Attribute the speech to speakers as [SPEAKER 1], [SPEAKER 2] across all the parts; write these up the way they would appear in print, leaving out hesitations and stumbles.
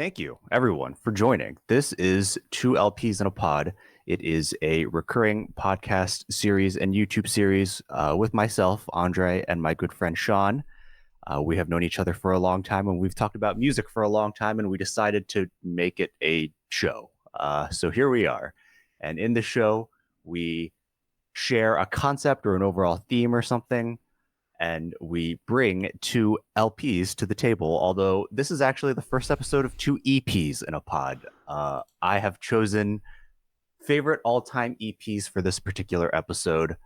[SPEAKER 1] Thank you, everyone, for joining. This is Two LPs in a Pod. It is a recurring podcast series and YouTube series with myself, Andre, and my good friend Shawn. We have known each other for a long time, and we've talked about music for a long time, and we decided to make it a show. So here we are. And in the show, we share a concept or an overall theme or something, and we bring two LPs to the table. Although this is actually the first episode of two EPs in a pod. I have chosen favorite all-time EPs for this particular episode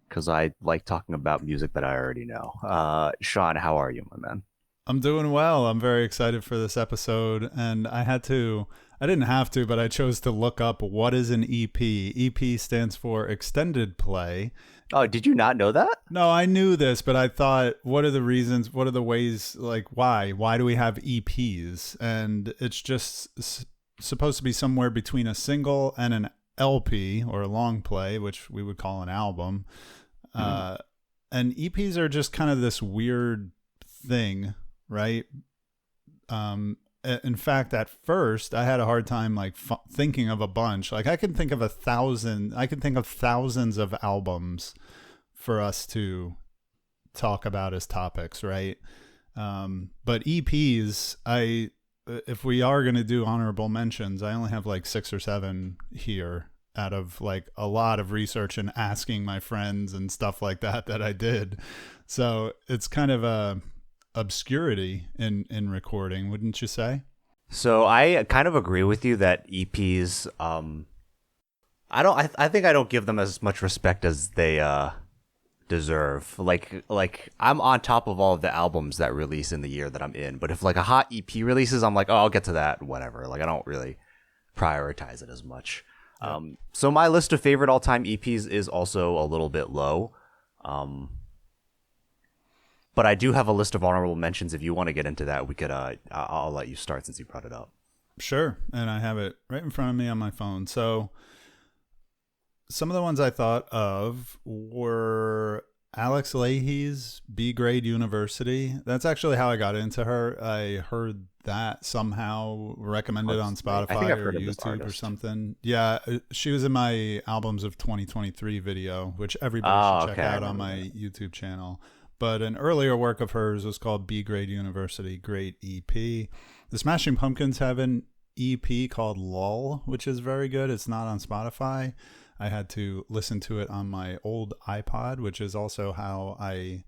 [SPEAKER 1] because I like talking about music that I already know. Shawn, how are you, my man?
[SPEAKER 2] I'm doing well. I'm very excited for this episode. And I didn't have to, but I chose to look up what is an EP. EP stands for extended play.
[SPEAKER 1] Oh, did you not know that?
[SPEAKER 2] No, I knew this, but I thought, what are the reasons? What are the ways? Like, why? Why do we have EPs? And it's just supposed to be somewhere between a single and an LP or a long play, which we would call an album. And EPs are just kind of this weird thing, right? In fact, at first, I had a hard time thinking of a bunch. Like I can think of thousands of albums for us to talk about as topics, right? But EPs, if we are going to do honorable mentions, I only have like 6 or 7 here out of like a lot of research and asking my friends and stuff like that I did. So it's kind of a obscurity in recording, wouldn't you say?
[SPEAKER 1] So I kind of agree with you that EPs, I think I don't give them as much respect as they deserve. Like I'm on top of all of the albums that release in the year that I'm in, but if like a hot EP releases, I'm like, oh, I'll get to that whenever. Like I don't really prioritize it as much. Yep. So my list of favorite all-time EPs is also a little bit low. But I do have a list of honorable mentions. If you want to get into that, we could. I'll let you start since you brought it up.
[SPEAKER 2] Sure, and I have it right in front of me on my phone. So some of the ones I thought of were Alex Leahy's B Grade University. That's actually how I got into her. I heard that somehow recommended on Spotify or YouTube or something. Yeah, she was in my albums of 2023 video, which everybody should check out on my YouTube channel. But an earlier work of hers was called B Grade University, great EP. The Smashing Pumpkins have an EP called Lull, which is very good. It's not on Spotify. I had to listen to it on my old iPod, which is also how I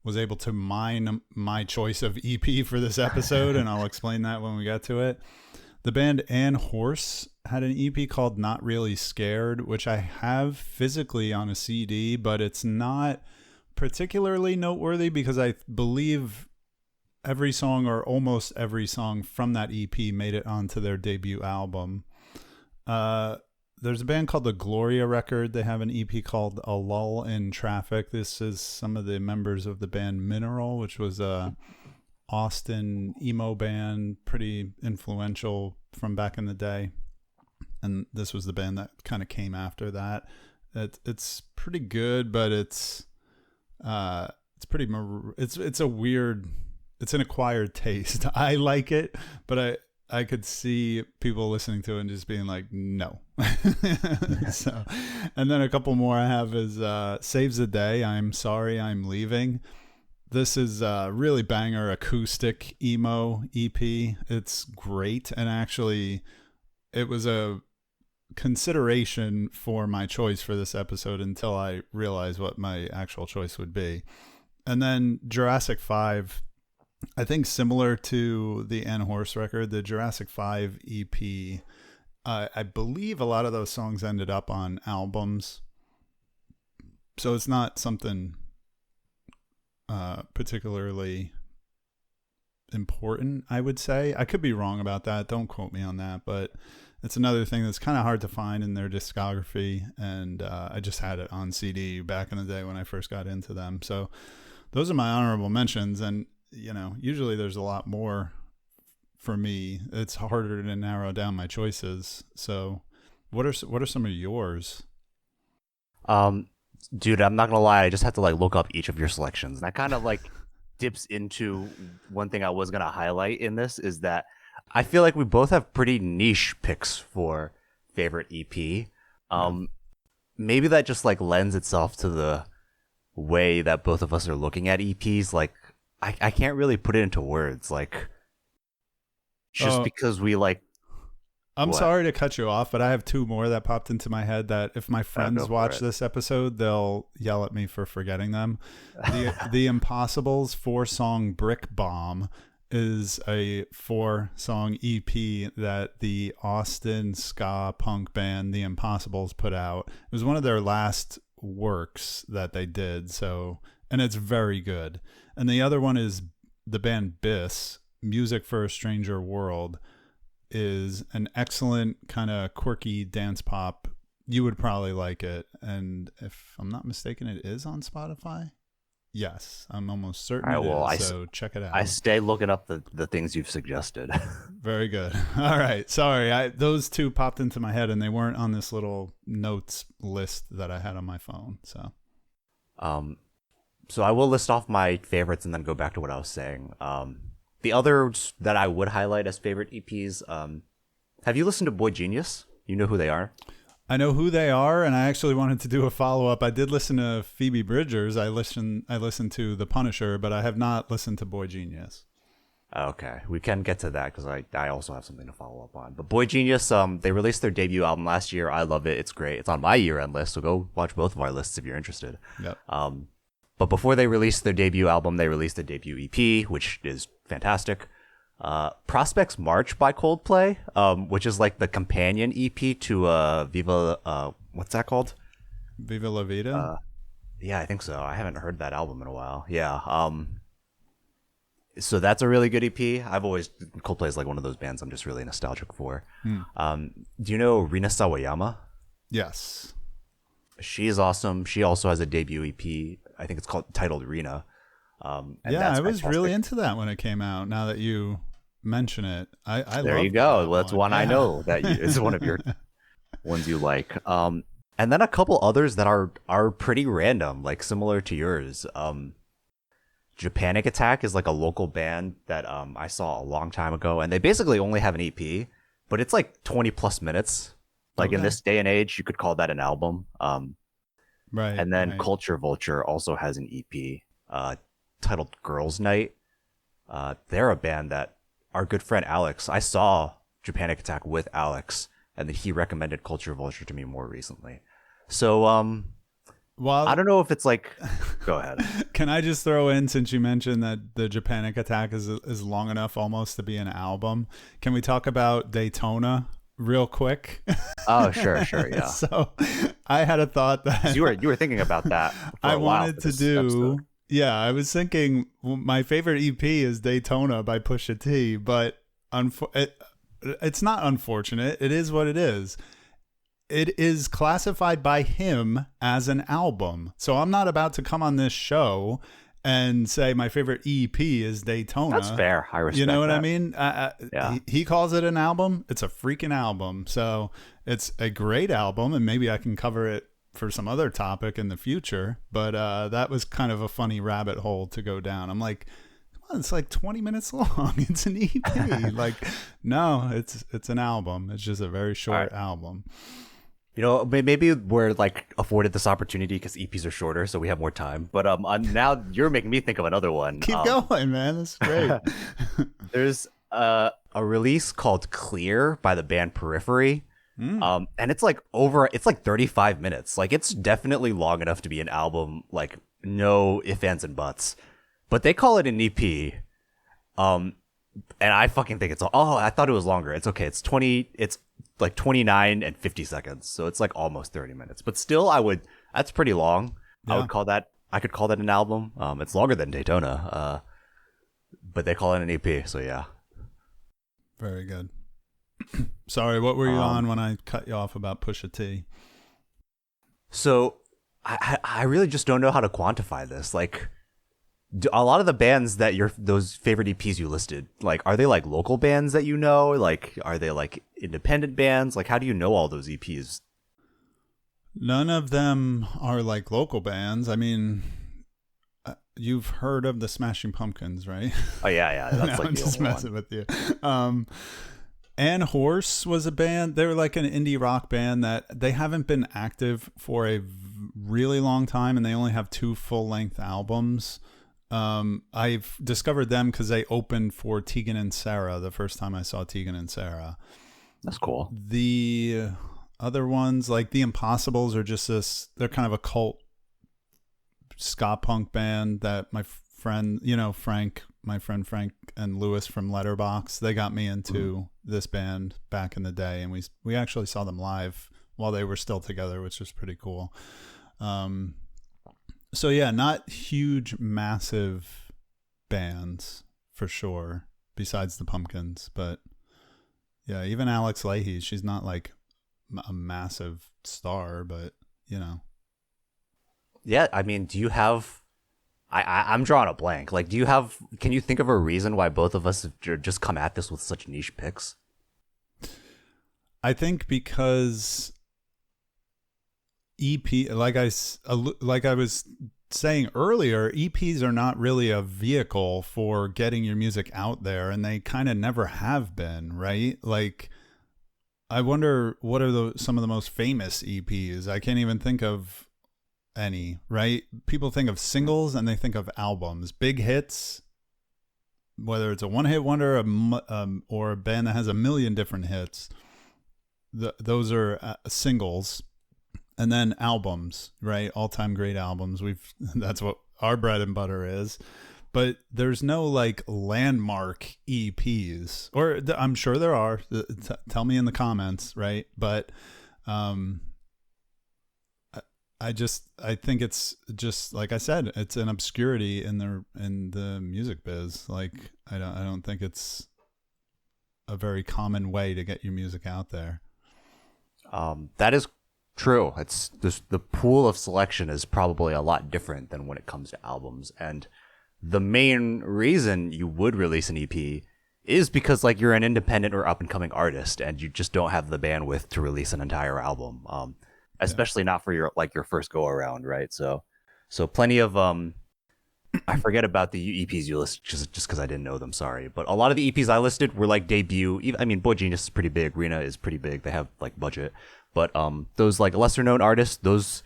[SPEAKER 2] was able to mine my choice of EP for this episode, and I'll explain that when we get to it. The band Ann Horse had an EP called Not Really Scared, which I have physically on a CD, but it's not particularly noteworthy because I believe every song or almost every song from that EP made it onto their debut album. There's a band called the Gloria Record. They have an EP called A Lull in Traffic. This is some of the members of the band Mineral, which was a Austin emo band, pretty influential from back in the day. And this was the band that kind of came after that. It's pretty good, but it's a weird, it's an acquired taste. I like it, but I could see people listening to it and just being like, no. So, and then a couple more I have is Saves the Day, I'm Sorry I'm Leaving. This is a really banger acoustic emo EP. It's great, and actually it was a consideration for my choice for this episode until I realized what my actual choice would be. And then Jurassic 5, I think similar to the Ann Horse record, the Jurassic 5 EP, I believe a lot of those songs ended up on albums. So it's not something particularly important, I would say. I could be wrong about that. Don't quote me on that, but it's another thing that's kind of hard to find in their discography, and I just had it on CD back in the day when I first got into them. So those are my honorable mentions, and usually there's a lot more for me. It's harder to narrow down my choices. So what are some of yours?
[SPEAKER 1] Dude, I'm not gonna lie, I just had to look up each of your selections, and I kind of dips into one thing I was gonna highlight in this is that I feel like we both have pretty niche picks for favorite EP.
[SPEAKER 2] Yeah.
[SPEAKER 1] Um, Maybe that just like lends itself to the way that both of us are looking at EPs. Like, I can't really put it into words. Like, just
[SPEAKER 2] Oh,
[SPEAKER 1] because we like
[SPEAKER 2] I'm
[SPEAKER 1] what?
[SPEAKER 2] sorry to cut you off, but I have two more that popped into my head that if my
[SPEAKER 1] Go
[SPEAKER 2] friends
[SPEAKER 1] for
[SPEAKER 2] watch
[SPEAKER 1] it.
[SPEAKER 2] this episode, they'll yell at me for forgetting them. The Impossibles 4-song Brick Bomb is a 4-song EP that the Austin ska punk band The Impossibles put out. It was one of their last works that they did, so and it's very good. And the other one is the band Biss, Music for a Stranger World, is an excellent kind of quirky dance pop. You would probably like it. And if I'm not mistaken, it is on Spotify. Yes, I'm almost
[SPEAKER 1] All
[SPEAKER 2] certain
[SPEAKER 1] right.
[SPEAKER 2] it
[SPEAKER 1] Well,
[SPEAKER 2] is. So check it
[SPEAKER 1] I
[SPEAKER 2] out.
[SPEAKER 1] stay looking up the things you've suggested.
[SPEAKER 2] Very good. All right. Sorry. Those two popped into my head and they weren't on this little notes list that I had on my phone. So,
[SPEAKER 1] um, so I will list off my favorites and then go back to what I was saying. The others that I would highlight as favorite EPs. Have you listened to Boy Genius? You know who they are?
[SPEAKER 2] I know who they are, and I actually wanted to do a follow up. I did listen to Phoebe Bridgers. I listened to The Punisher, but I have not listened to Boy Genius.
[SPEAKER 1] Okay, we can get to that because I also have something to follow up on. But Boy Genius, they released their debut album last year. I love it. It's great. It's on my year-end list, so go watch both of our lists if you're interested.
[SPEAKER 2] Yep.
[SPEAKER 1] But before they released their debut album, they released a debut EP, which is fantastic. Prospects March by Coldplay, which is like the companion EP to Viva. What's that called?
[SPEAKER 2] Viva La Vida.
[SPEAKER 1] Yeah, I think so. I haven't heard that album in a while. Yeah. So that's a really good EP. Coldplay is like one of those bands I'm just really nostalgic for. Do you know Rina Sawayama?
[SPEAKER 2] Yes.
[SPEAKER 1] She is awesome. She also has a debut EP. I think it's titled Rina. And
[SPEAKER 2] Yeah,
[SPEAKER 1] that's
[SPEAKER 2] I was
[SPEAKER 1] fantastic.
[SPEAKER 2] really into that when it came out. Now that you mention it, I
[SPEAKER 1] There you
[SPEAKER 2] loved
[SPEAKER 1] go.
[SPEAKER 2] that
[SPEAKER 1] Well, that's one I
[SPEAKER 2] Yeah.
[SPEAKER 1] know that is one of your ones you like. And then a couple others that are pretty random, like similar to yours. Japanic Attack is like a local band that I saw a long time ago, and they basically only have an EP, but it's like 20 plus minutes. Like in
[SPEAKER 2] Okay.
[SPEAKER 1] this day and age, you could call that an album.
[SPEAKER 2] Right.
[SPEAKER 1] And then
[SPEAKER 2] Right.
[SPEAKER 1] Culture Vulture also has an EP titled Girls Night. They're a band that our good friend Alex, I saw Japanic Attack with Alex, and then he recommended Culture Vulture to me more recently. So I
[SPEAKER 2] Well,
[SPEAKER 1] don't know if it's like, go ahead.
[SPEAKER 2] can I just throw in, since you mentioned that the Japanic Attack is long enough almost to be an album? Can we talk about Daytona real quick?
[SPEAKER 1] Oh, sure, yeah.
[SPEAKER 2] So, I had a thought that
[SPEAKER 1] 'Cause you were thinking about that for
[SPEAKER 2] I
[SPEAKER 1] a while
[SPEAKER 2] wanted
[SPEAKER 1] for
[SPEAKER 2] to
[SPEAKER 1] this
[SPEAKER 2] do.
[SPEAKER 1] episode.
[SPEAKER 2] Yeah, I was thinking my favorite EP is Daytona by Pusha T, but it's not unfortunate. It is what it is. It is classified by him as an album. So I'm not about to come on this show and say my favorite EP is Daytona.
[SPEAKER 1] That's fair. I respect
[SPEAKER 2] You know what I
[SPEAKER 1] that.
[SPEAKER 2] mean?
[SPEAKER 1] Yeah.
[SPEAKER 2] He calls it an album. It's a freaking album. So it's a great album, and maybe I can cover it for some other topic in the future. But that was kind of a funny rabbit hole to go down. I'm like, come on, it's like 20 minutes long. It's an EP. Like, no, it's an album. It's just a very short album.
[SPEAKER 1] You know, maybe we're like afforded this opportunity because EPs are shorter, so we have more time. But now you're making me think of another one.
[SPEAKER 2] Keep going, man. That's great.
[SPEAKER 1] There's a release called Clear by the band Periphery. And it's like 35 minutes. Like it's definitely long enough to be an album, like no ifs, ands, and buts. But they call it an EP. And I fucking think I thought it was longer. It's okay. It's like 29 and 50 seconds. So it's like almost 30 minutes. But still that's pretty long.
[SPEAKER 2] Yeah.
[SPEAKER 1] I could call that an album. It's longer than Daytona. But they call it an EP. So yeah.
[SPEAKER 2] Very good. Sorry, what were you on when I cut you off about Pusha T?
[SPEAKER 1] So I really just don't know how to quantify this. Like, a lot of the bands that those favorite EPs you listed, like, are they like local bands that you know? Like, are they like independent bands? Like, how do you know all those EPs?
[SPEAKER 2] None of them are like local bands. I mean, you've heard of the Smashing Pumpkins, right?
[SPEAKER 1] Oh yeah,
[SPEAKER 2] No,
[SPEAKER 1] that's like
[SPEAKER 2] I'm
[SPEAKER 1] the
[SPEAKER 2] just
[SPEAKER 1] only
[SPEAKER 2] messing
[SPEAKER 1] one.
[SPEAKER 2] with you. And Horse was a band. They were like an indie rock band that they haven't been active for a really long time, and they only have 2 full-length albums. I've discovered them because they opened for Tegan and Sarah the first time I saw Tegan and Sarah.
[SPEAKER 1] That's cool.
[SPEAKER 2] The other ones, like the Impossibles, are just this. They're kind of a cult ska punk band that my friend, Frank, my friend Frank and Lewis from Letterbox, they got me into this band back in the day, and we actually saw them live while they were still together, which was pretty cool. So yeah, not huge, massive bands for sure, besides the Pumpkins, but yeah, even Alex Leahy, she's not like a massive star, but
[SPEAKER 1] Yeah, I mean, do you have? I'm drawing a blank. Like, do you have? Can you think of a reason why both of us have just come at this with such niche picks?
[SPEAKER 2] I think because EP, like I was saying earlier, EPs are not really a vehicle for getting your music out there, and they kind of never have been, right? Like, I wonder what are some of the most famous EPs. I can't even think of any, right? People think of singles and they think of albums, big hits, whether it's a one-hit wonder or a band that has a million different hits. Those are singles. And then albums, right? All-time great albums. That's what our bread and butter is. But there's no like landmark EPs, or I'm sure there are. Tell me in the comments, right? But I think it's just like I said, it's an obscurity in the music biz. Like I don't think it's a very common way to get your music out there.
[SPEAKER 1] That is true. It's the pool of selection is probably a lot different than when it comes to albums. And the main reason you would release an EP is because like you're an independent or up and coming artist and you just don't have the bandwidth to release an entire album. Especially not for your first go around, right? So plenty of I forget about the EPs you list just because I didn't know them. Sorry, but a lot of the EPs I listed were like debut. I mean, Boy Genius is pretty big. Rena is pretty big. They have like budget, but those like lesser known artists, those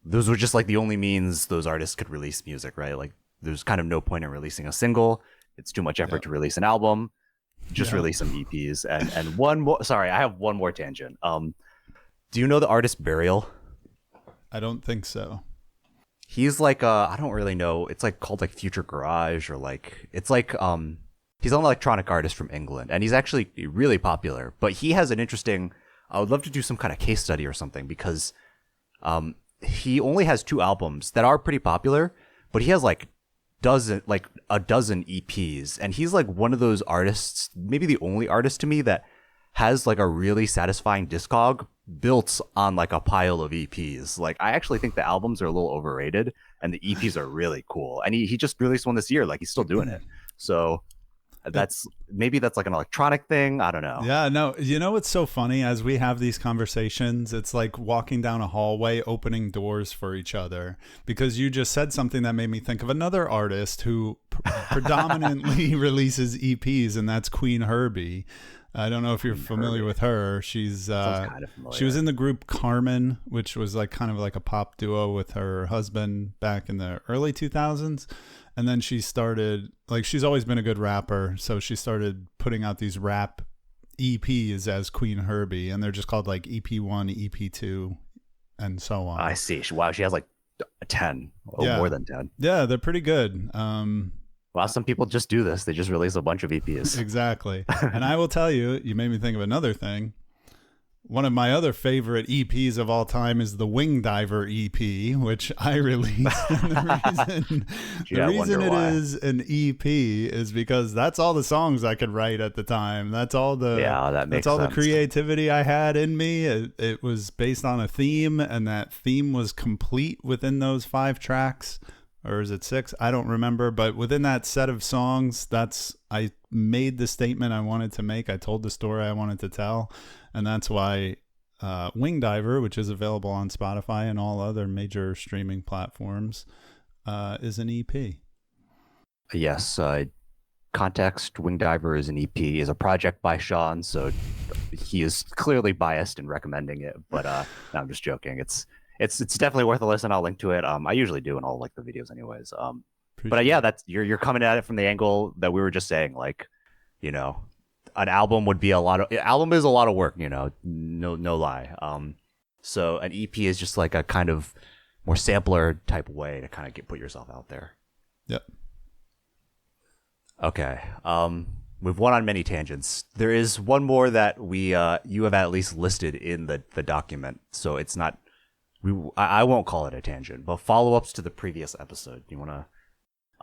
[SPEAKER 1] were just like the only means those artists could release music, right? Like there's kind of no point in releasing a single. It's too much effort to release an album. Just release some EPs. And one more. Sorry, I have one more tangent. Do you know the artist Burial?
[SPEAKER 2] I don't think so.
[SPEAKER 1] He's like I don't really know. It's like called like Future Garage or like it's like he's an electronic artist from England and he's actually really popular. But he has an interesting. I would love to do some kind of case study or something because he only has 2 albums that are pretty popular, but he has like a dozen EPs and he's like one of those artists, maybe the only artist to me that has like a really satisfying discog built on like a pile of EPs. Like I actually think the albums are a little overrated and the EPs are really cool. And he just released one this year, like he's still doing it. So that's like an electronic thing. I don't know.
[SPEAKER 2] Yeah, no, what's so funny as we have these conversations, it's like walking down a hallway, opening doors for each other, because you just said something that made me think of another artist who predominantly releases EPs, and that's Queen Herbie. I don't know if you're familiar with her. She's
[SPEAKER 1] kind of
[SPEAKER 2] she was in the group Carmen, which was like kind of like a pop duo with her husband back in the early 2000s. And then she started, like, she's always been a good rapper, so she started putting out these rap EPs as Queen Herbie, and they're just called like EP1, EP2, and so on.
[SPEAKER 1] I see. Wow, she has like 10, more than 10.
[SPEAKER 2] Yeah, they're pretty good.
[SPEAKER 1] Wow, some people just do this. They just release a bunch of EPs.
[SPEAKER 2] Exactly. And I will tell you, you made me think of another thing. One of my other favorite EPs of all time is the Wing Diver EP, which I released. And the reason it is an EP is because that's all the songs I could write at the time. That's all the the creativity I had in me. It was based on a theme, and that theme was complete within those 5 tracks. Or is it 6? I don't remember. But within that set of songs, I made the statement I wanted to make. I told the story I wanted to tell. And that's why Wing Diver, which is available on Spotify and all other major streaming platforms, is an EP.
[SPEAKER 1] Yes, Context Wing Diver is an EP, is a project by Shawn, so he is clearly biased in recommending it. But no, I'm just joking. It's definitely worth a listen. I'll link to it. I usually do in all like the videos, anyways. But yeah, that's you're coming at it from the angle that we were just saying. Like, you know, an album would be album is a lot of work. You know, no lie. So an EP is just like a kind of more sampler type way to kind of put yourself out there.
[SPEAKER 2] Yep.
[SPEAKER 1] Okay. We've went on many tangents. There is one more that you have at least listed in the document, so it's not. I won't call it a tangent, but follow-ups to the previous episode. You want to?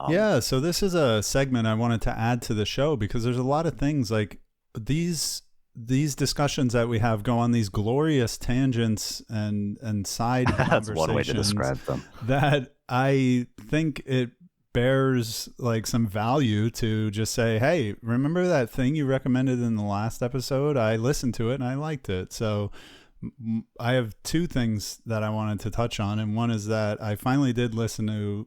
[SPEAKER 2] Yeah. So this is a segment I wanted to add to the show because there's a lot of things like these discussions that we have go on these glorious tangents and side
[SPEAKER 1] That's
[SPEAKER 2] conversations.
[SPEAKER 1] one way to describe them.
[SPEAKER 2] That I think it bears like some value to just say, hey, remember that thing you recommended in the last episode? I listened to it and I liked it. So I have two things that I wanted to touch on, and one is that I finally did listen to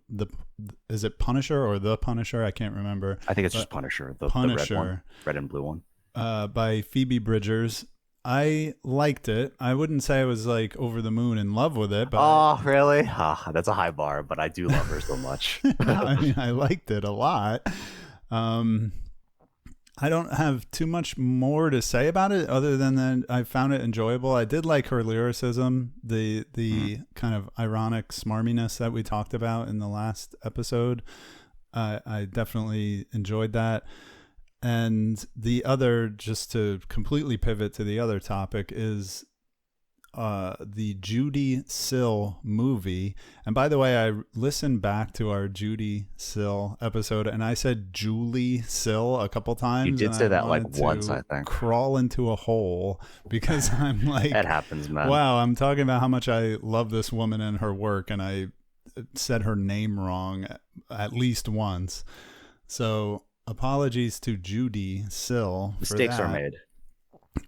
[SPEAKER 2] is it Punisher or The Punisher? I can't remember.
[SPEAKER 1] I think it's just Punisher, the red one, red and blue one.
[SPEAKER 2] By Phoebe Bridgers. I liked it. I wouldn't say I was like over the moon in love with it, but
[SPEAKER 1] really? That's a high bar, but I do love her so much.
[SPEAKER 2] I mean, I liked it a lot. I don't have too much more to say about it other than that I found it enjoyable. I did like her lyricism, the kind of ironic smarminess that we talked about in the last episode. I definitely enjoyed that. And the other, just to completely pivot to the other topic, is the Judy Sill movie. And by the way, I listened back to our Judy Sill episode, and I said Julie Sill a couple times.
[SPEAKER 1] You did say that like once, I think.
[SPEAKER 2] Crawl into a hole because I'm like,
[SPEAKER 1] that happens, man.
[SPEAKER 2] Wow, I'm talking about how much I love this woman and her work, and I said her name wrong at least once. So apologies to Judy Sill.
[SPEAKER 1] Mistakes are made.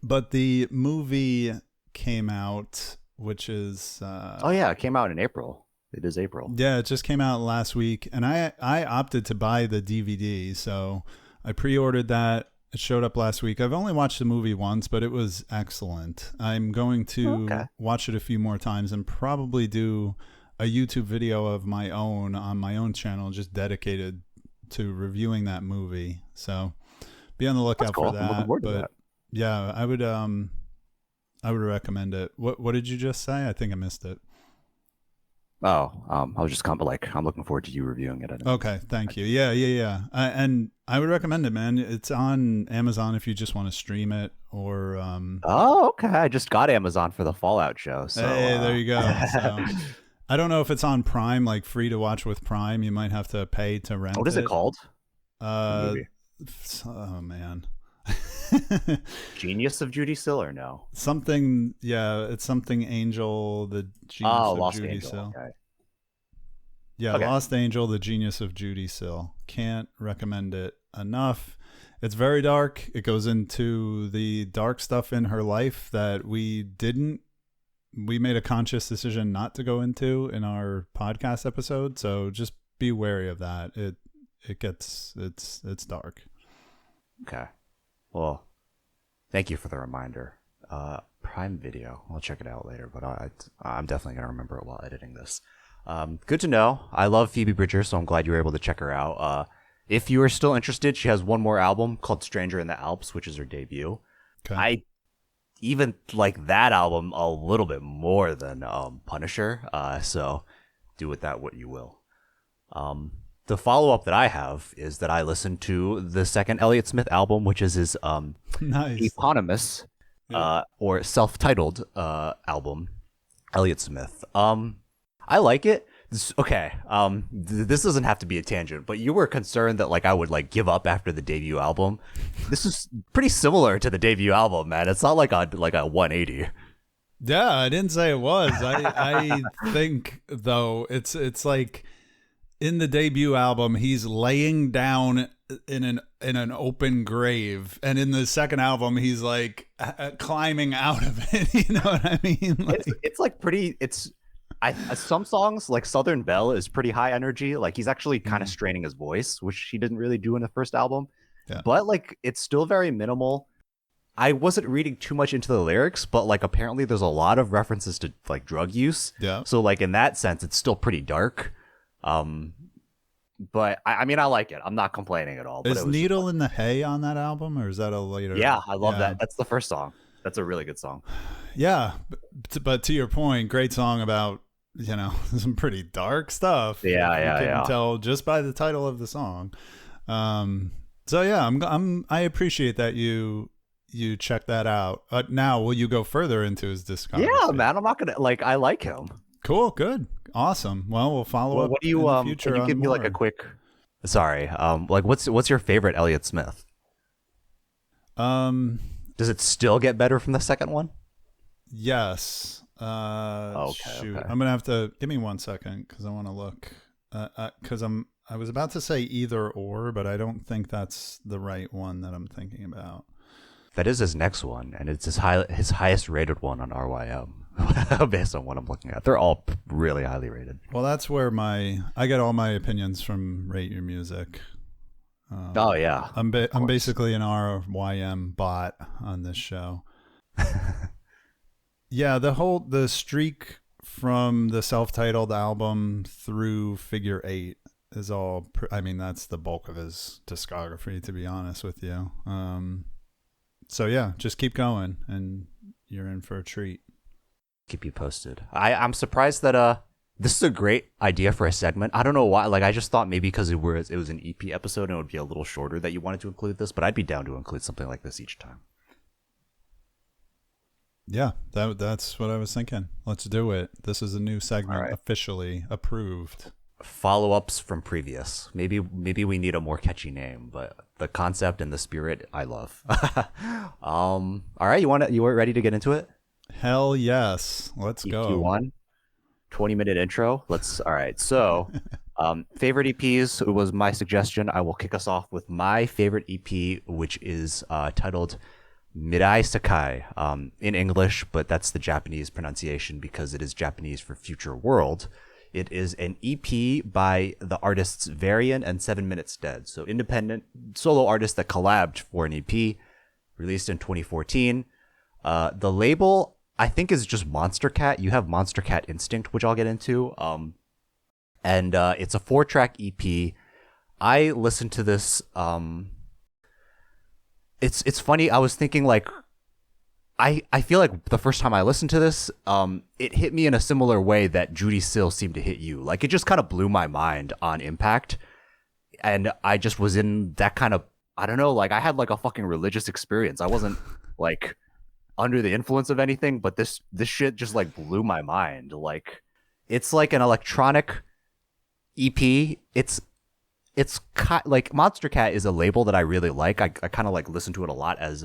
[SPEAKER 2] But the movie came out, which is
[SPEAKER 1] it came out in April. It is April.
[SPEAKER 2] Yeah, it just came out last week, and I opted to buy the DVD, so I pre-ordered that. It showed up last week. I've only watched the movie once, but it was excellent. I'm going to watch it a few more times and probably do a YouTube video of my own on my own channel just dedicated to reviewing that movie. So be on the lookout for that.
[SPEAKER 1] I'm looking forward to that.
[SPEAKER 2] Yeah, I would recommend it. What did you just say? I think I missed it.
[SPEAKER 1] I was just I'm looking forward to you reviewing it.
[SPEAKER 2] Okay, thank you. Yeah. And I would recommend it, man. It's on Amazon if you just want to stream it, or
[SPEAKER 1] okay. I just got Amazon for the Fallout show. So
[SPEAKER 2] hey, there you go. So, I don't know if it's on Prime, like free to watch with Prime. You might have to pay to rent it.
[SPEAKER 1] What is it called?
[SPEAKER 2] Oh man.
[SPEAKER 1] Genius of Judy Sill or no?
[SPEAKER 2] Something, yeah, it's something Angel, the Genius of
[SPEAKER 1] Lost
[SPEAKER 2] Judy
[SPEAKER 1] Angel.
[SPEAKER 2] Sill.
[SPEAKER 1] Okay.
[SPEAKER 2] Yeah, okay. Lost Angel, the Genius of Judy Sill. Can't recommend it enough. It's very dark. It goes into the dark stuff in her life that we made a conscious decision not to go into in our podcast episode. So just be wary of that. It's dark.
[SPEAKER 1] Okay. Well, thank you for the reminder. Prime Video. I'll check it out later, but I'm definitely going to remember it while editing this. Good to know. I love Phoebe Bridgers, so I'm glad you were able to check her out. If you are still interested, she has one more album called Stranger in the Alps, which is her debut.
[SPEAKER 2] Okay.
[SPEAKER 1] I even like that album a little bit more than Punisher, so do with that what you will. The follow-up that I have is that I listened to the second Elliott Smith album, which is his
[SPEAKER 2] nice.
[SPEAKER 1] eponymous or self-titled album, Elliott Smith. I like it. This doesn't have to be a tangent, but you were concerned that like I would like give up after the debut album. This is pretty similar to the debut album, man. It's not like a 180.
[SPEAKER 2] Yeah, I didn't say it was. I think though it's like in the debut album he's laying down in an open grave, and in the second album he's like climbing out of it. You know what I mean? Like,
[SPEAKER 1] it's like pretty. some songs like Southern Belle is pretty high energy. Like he's actually kind of
[SPEAKER 2] Mm,
[SPEAKER 1] straining his voice, which he didn't really do in the first album.
[SPEAKER 2] yeah.
[SPEAKER 1] But like it's still very minimal. I wasn't reading too much into the lyrics, but like apparently there's a lot of references to like drug use.
[SPEAKER 2] Yeah.
[SPEAKER 1] So like in that sense, it's still pretty dark. Um, but I mean I like it. I'm not complaining at all. But
[SPEAKER 2] Is
[SPEAKER 1] it was just
[SPEAKER 2] Needle
[SPEAKER 1] like,
[SPEAKER 2] in the Hay on that album, or is that a later?
[SPEAKER 1] yeah, I love
[SPEAKER 2] Yeah.
[SPEAKER 1] that. That's the first song. That's a really good song.
[SPEAKER 2] Yeah. But to your point, great song about, some pretty dark stuff. If
[SPEAKER 1] Yeah,
[SPEAKER 2] you
[SPEAKER 1] yeah,
[SPEAKER 2] couldn't
[SPEAKER 1] yeah.
[SPEAKER 2] tell just by the title of the song. So yeah, I appreciate that you check that out. Now, will you go further into his
[SPEAKER 1] Yeah,
[SPEAKER 2] discography?
[SPEAKER 1] man. I'm not gonna like. I like him.
[SPEAKER 2] Cool, good, awesome. Well, we'll follow
[SPEAKER 1] Well,
[SPEAKER 2] up
[SPEAKER 1] what do you
[SPEAKER 2] in the
[SPEAKER 1] Can
[SPEAKER 2] future
[SPEAKER 1] you
[SPEAKER 2] on
[SPEAKER 1] give me like a
[SPEAKER 2] more.
[SPEAKER 1] quick? Sorry. Like what's your favorite Elliott Smith?
[SPEAKER 2] Um,
[SPEAKER 1] Does it still get better from the second one?
[SPEAKER 2] yes.
[SPEAKER 1] Okay,
[SPEAKER 2] Shoot,
[SPEAKER 1] okay.
[SPEAKER 2] I'm gonna have to give me 1 second because I want to look. Because I was about to say either or, but I don't think that's the right one that I'm thinking about.
[SPEAKER 1] That is his next one, and it's his highest rated one on RYM, based on what I'm looking at. They're all really highly rated.
[SPEAKER 2] Well, that's where I get all my opinions from Rate Your Music.
[SPEAKER 1] Oh yeah, of
[SPEAKER 2] I'm
[SPEAKER 1] course.
[SPEAKER 2] basically an RYM bot on this show. Yeah, the streak from the self-titled album through Figure 8 is all. I mean, that's the bulk of his discography, to be honest with you. So yeah, just keep going, and you're in for a treat.
[SPEAKER 1] Keep you posted. I'm surprised that this is a great idea for a segment. I don't know why. Like I just thought maybe because it was an EP episode and it would be a little shorter that you wanted to include this, but I'd be down to include something like this each time.
[SPEAKER 2] Yeah, that's what I was thinking. Let's do it. This is a new
[SPEAKER 1] All
[SPEAKER 2] segment
[SPEAKER 1] right.
[SPEAKER 2] officially approved.
[SPEAKER 1] Follow-ups from previous. Maybe we need a more catchy name, but the concept and the spirit I love. All right, you were ready to get into it?
[SPEAKER 2] Hell yes. Let's
[SPEAKER 1] EP
[SPEAKER 2] go.
[SPEAKER 1] one, 20-minute intro. All right. So, favorite EPs was my suggestion. I will kick us off with my favorite EP, which is titled Mirai Sekai, in English, but that's the Japanese pronunciation because it is Japanese for future world. It is an EP by the artists Varien and 7 Minutes Dead. So independent solo artists that collabed for an EP, released in 2014. The label, I think, is just Monster Cat. You have Monster Cat Instinct, which I'll get into. And it's a 4-track EP. I listened to this. It's funny. I was thinking like I feel like the first time I listened to this, it hit me in a similar way that Judy Sill seemed to hit you. Like it just kind of blew my mind on impact, and I just was in that kind of, I don't know, like I had like a fucking religious experience. I wasn't like under the influence of anything, but this shit just like blew my mind. Like it's like an electronic EP. Like Monster Cat is a label that I really like. I kind of like listen to it a lot as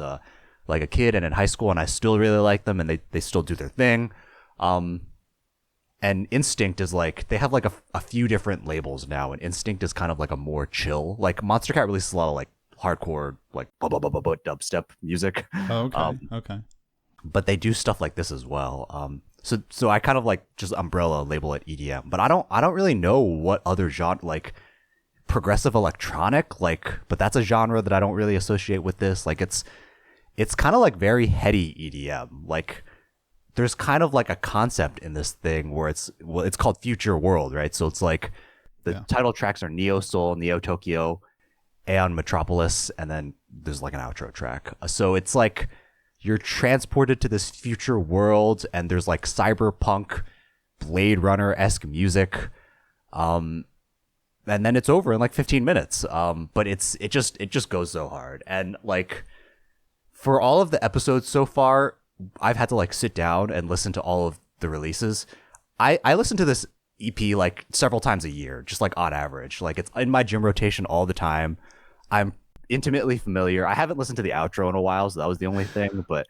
[SPEAKER 1] like a kid and in high school, and I still really like them, and they still do their thing. And Instinct is like they have like a few different labels now, and Instinct is kind of like a more chill. Like Monster Cat releases a lot of like hardcore like dubstep music,
[SPEAKER 2] Oh, okay. Okay.
[SPEAKER 1] but they do stuff like this as well. So I kind of like just umbrella label it EDM, but I don't really know what other genre like progressive electronic like, but that's a genre that I don't really associate with this. Like it's kind of like very heady EDM. Like there's kind of like a concept in this thing where it's called Future World, right? So it's like the
[SPEAKER 2] Yeah.
[SPEAKER 1] title tracks are Neo Soul, Neo Tokyo, Aeon Metropolis, and then there's like an outro track. So it's like you're transported to this future world, and there's like cyberpunk, Blade Runner esque music. And then it's over in like 15 minutes. But it just goes so hard. And like for all of the episodes so far, I've had to like sit down and listen to all of the releases. I listen to this EP like several times a year, just like on average. Like it's in my gym rotation all the time. I'm intimately familiar. I haven't listened to the outro in a while, so that was the only thing. But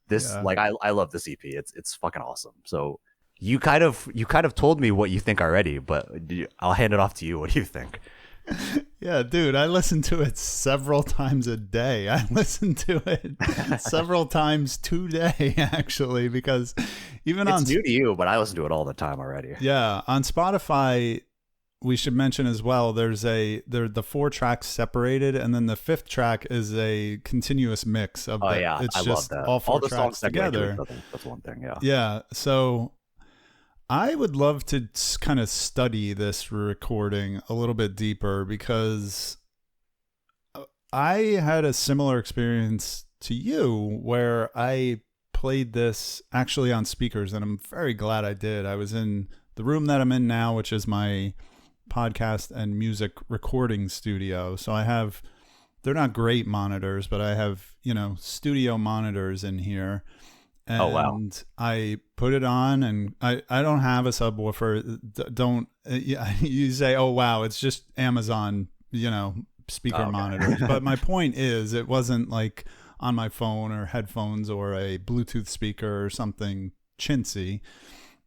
[SPEAKER 1] this,
[SPEAKER 2] Yeah.
[SPEAKER 1] like, I love this EP. It's fucking awesome. So you kind of told me what you think already, but I'll hand it off to you. What do you think?
[SPEAKER 2] Yeah, dude, I listen to it several times a day. I listen to it several times today, actually, because even
[SPEAKER 1] It's
[SPEAKER 2] on,
[SPEAKER 1] new to you, but I listen to it all the time already.
[SPEAKER 2] yeah, on Spotify, we should mention as well, there the 4 tracks separated, and then the 5th track is a continuous mix of
[SPEAKER 1] Oh yeah,
[SPEAKER 2] it's
[SPEAKER 1] I love
[SPEAKER 2] just
[SPEAKER 1] that.
[SPEAKER 2] all
[SPEAKER 1] All
[SPEAKER 2] four
[SPEAKER 1] the songs
[SPEAKER 2] tracks
[SPEAKER 1] separate to each
[SPEAKER 2] together.
[SPEAKER 1] other. That's one thing. Yeah.
[SPEAKER 2] Yeah, so I would love to kind of study this recording a little bit deeper because I had a similar experience to you where I played this actually on speakers, and I'm very glad I did. I was in the room that I'm in now, which is my podcast and music recording studio. So they're not great monitors, but I have, studio monitors in here.
[SPEAKER 1] Oh wow.
[SPEAKER 2] And I put it on, and I don't have a subwoofer. Don't you say, oh wow, it's just Amazon, speaker
[SPEAKER 1] Oh,
[SPEAKER 2] monitors.
[SPEAKER 1] okay.
[SPEAKER 2] But my point is, it wasn't like on my phone or headphones or a Bluetooth speaker or something chintzy.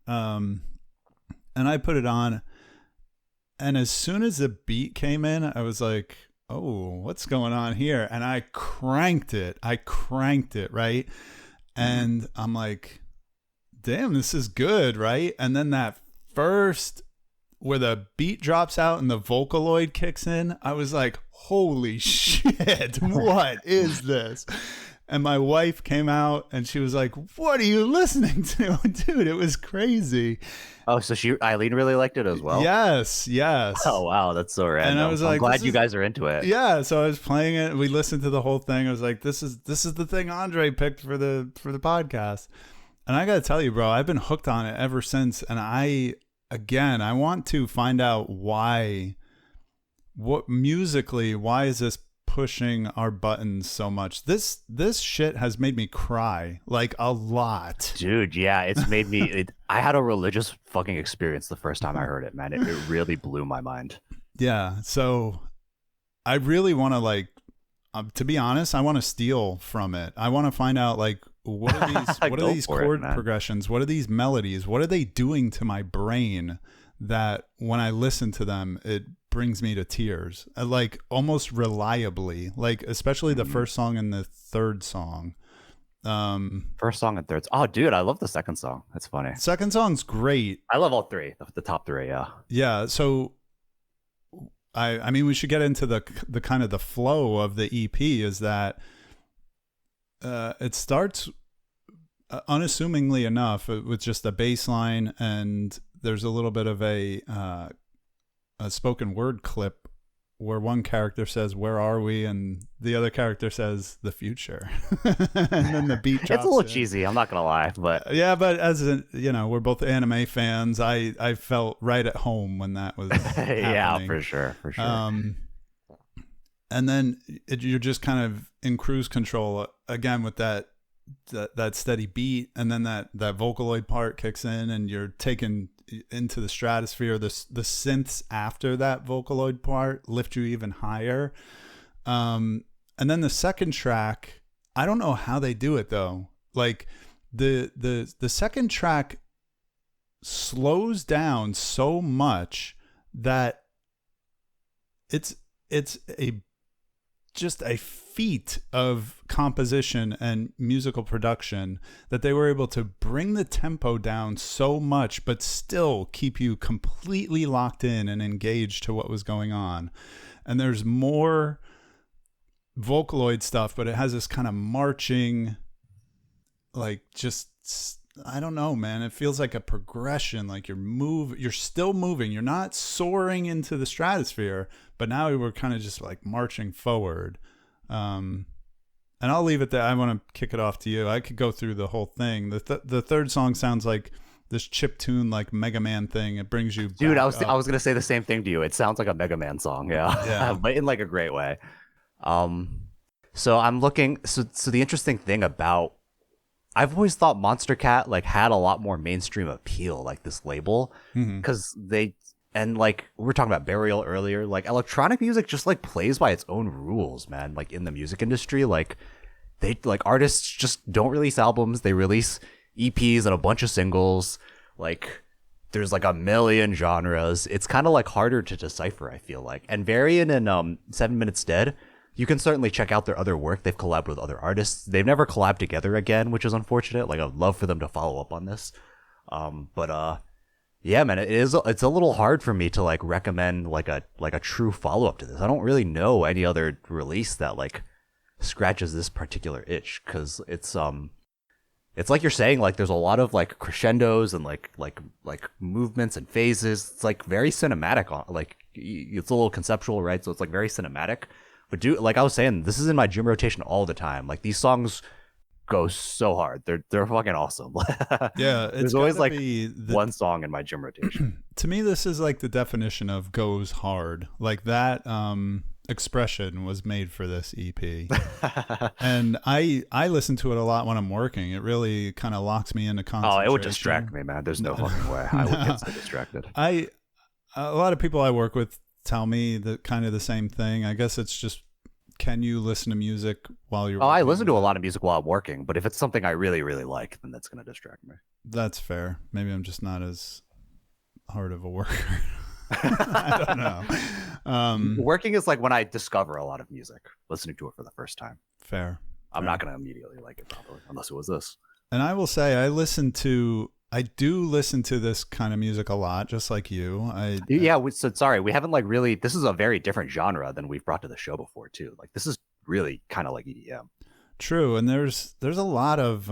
[SPEAKER 2] And I put it on, and as soon as the beat came in, I was like, oh, what's going on here? And I cranked it. Right. And I'm like, damn, this is good, right? And then that first, where the beat drops out and the Vocaloid kicks in, I was like, holy shit, what is this? And my wife came out and she was like, what are you listening to? Dude, it was crazy.
[SPEAKER 1] Oh, so Eileen really liked it as well.
[SPEAKER 2] Yes, yes.
[SPEAKER 1] Oh wow, that's so
[SPEAKER 2] And I
[SPEAKER 1] random.
[SPEAKER 2] was
[SPEAKER 1] I'm
[SPEAKER 2] like,
[SPEAKER 1] glad you guys are into it.
[SPEAKER 2] yeah. So I was playing it. We listened to the whole thing. I was like, this is the thing Andre picked for the podcast. And I got to tell you, bro, I've been hooked on it ever since. And I want to find out why is this pushing our buttons so much? This shit has made me cry like a lot.
[SPEAKER 1] Dude, yeah, it's made me. I had a religious fucking experience the first time I heard it, man. It really blew my mind.
[SPEAKER 2] Yeah. So I really want to to be honest, I want to steal from it. I want to find out what are these chord progressions? What are these melodies? What are they doing to my brain that when I listen to them, it brings me to tears, almost reliably, especially the first song and the third song.
[SPEAKER 1] First song and third. Oh, dude, I love the second song. That's funny.
[SPEAKER 2] Second song's great.
[SPEAKER 1] I love all three. The top three, yeah.
[SPEAKER 2] Yeah. So I mean, we should get into the kind of the flow of the EP. Is that it starts unassumingly enough with just a bass line, and there's a little bit of a spoken word clip where one character says, "Where are we?" and the other character says, "The future." And then the beat drops.
[SPEAKER 1] It's a little cheesy, I'm not gonna lie, but
[SPEAKER 2] yeah, but as we're both anime fans, I felt right at home when that was
[SPEAKER 1] yeah,
[SPEAKER 2] happening.
[SPEAKER 1] for sure.
[SPEAKER 2] And then you're just kind of in cruise control again with that steady beat, and then that Vocaloid part kicks in, and you're taken into the stratosphere. The synths after that Vocaloid part lift you even higher. And then the second track, I don't know how they do it though. The second track slows down so much that it's just a feat of composition and musical production that they were able to bring the tempo down so much but still keep you completely locked in and engaged to what was going on. And there's more Vocaloid stuff, but it has this kind of marching, I don't know, man. It feels like a progression, like you're still moving. You're not soaring into the stratosphere, but now we were kind of just marching forward. And I'll leave it there. I want to kick it off to you. I could go through the whole thing. The third song sounds like this chip tune, Mega Man thing. It brings you,
[SPEAKER 1] dude. I was gonna say the same thing to you. It sounds like a Mega Man song, yeah. But in a great way. So I'm looking. So the interesting thing about, I've always thought Monster Cat had a lot more mainstream appeal, this label, because they, and we were talking about Burial earlier. Electronic music just plays by its own rules, man. In the music industry, they artists just don't release albums. They release EPs and a bunch of singles. there's like a million genres. It's kind of like harder to decipher, I feel like. And Varian and 7 Minutes Dead, you can certainly check out their other work. They've collabed with other artists. They've never collabed together again, which is unfortunate. Like, I'd love for them to follow up on this. But yeah, man, it's a little hard for me to like recommend like a true follow up to this. I don't really know any other release that like scratches this particular itch, because it's like you're saying, like there's a lot of like crescendos and like movements and phases. It's like very cinematic. Like it's a little conceptual, right? So it's like very cinematic. But like I was saying, this is in my gym rotation all the time. Like these songs go so hard. They're fucking awesome.
[SPEAKER 2] Yeah,
[SPEAKER 1] there's always like one song in my gym rotation.
[SPEAKER 2] To me, this is like the definition of goes hard. Like that expression was made for this EP. And I listen to it a lot when I'm working. It really kind of locks me into concentration.
[SPEAKER 1] Oh, it would distract me, man. There's no fucking way I would get so distracted.
[SPEAKER 2] A lot of people I work with tell me that kind of the same thing. I guess it's just, can you listen to music while you're working?
[SPEAKER 1] I listen to a lot of music while I'm working, but if it's something I really, really like, then that's going to distract me.
[SPEAKER 2] That's fair. Maybe I'm just not as hard of a worker. I don't know.
[SPEAKER 1] Working is like when I discover a lot of music, listening to it for the first time.
[SPEAKER 2] Fair.
[SPEAKER 1] I'm not going to immediately like it, probably, unless it was this.
[SPEAKER 2] And I will say, I do listen to this kind of music a lot, just like you.
[SPEAKER 1] Sorry, we haven't like really. This is a very different genre than we've brought to the show before, too. Like this is really kind of like EDM.
[SPEAKER 2] True, and there's a lot of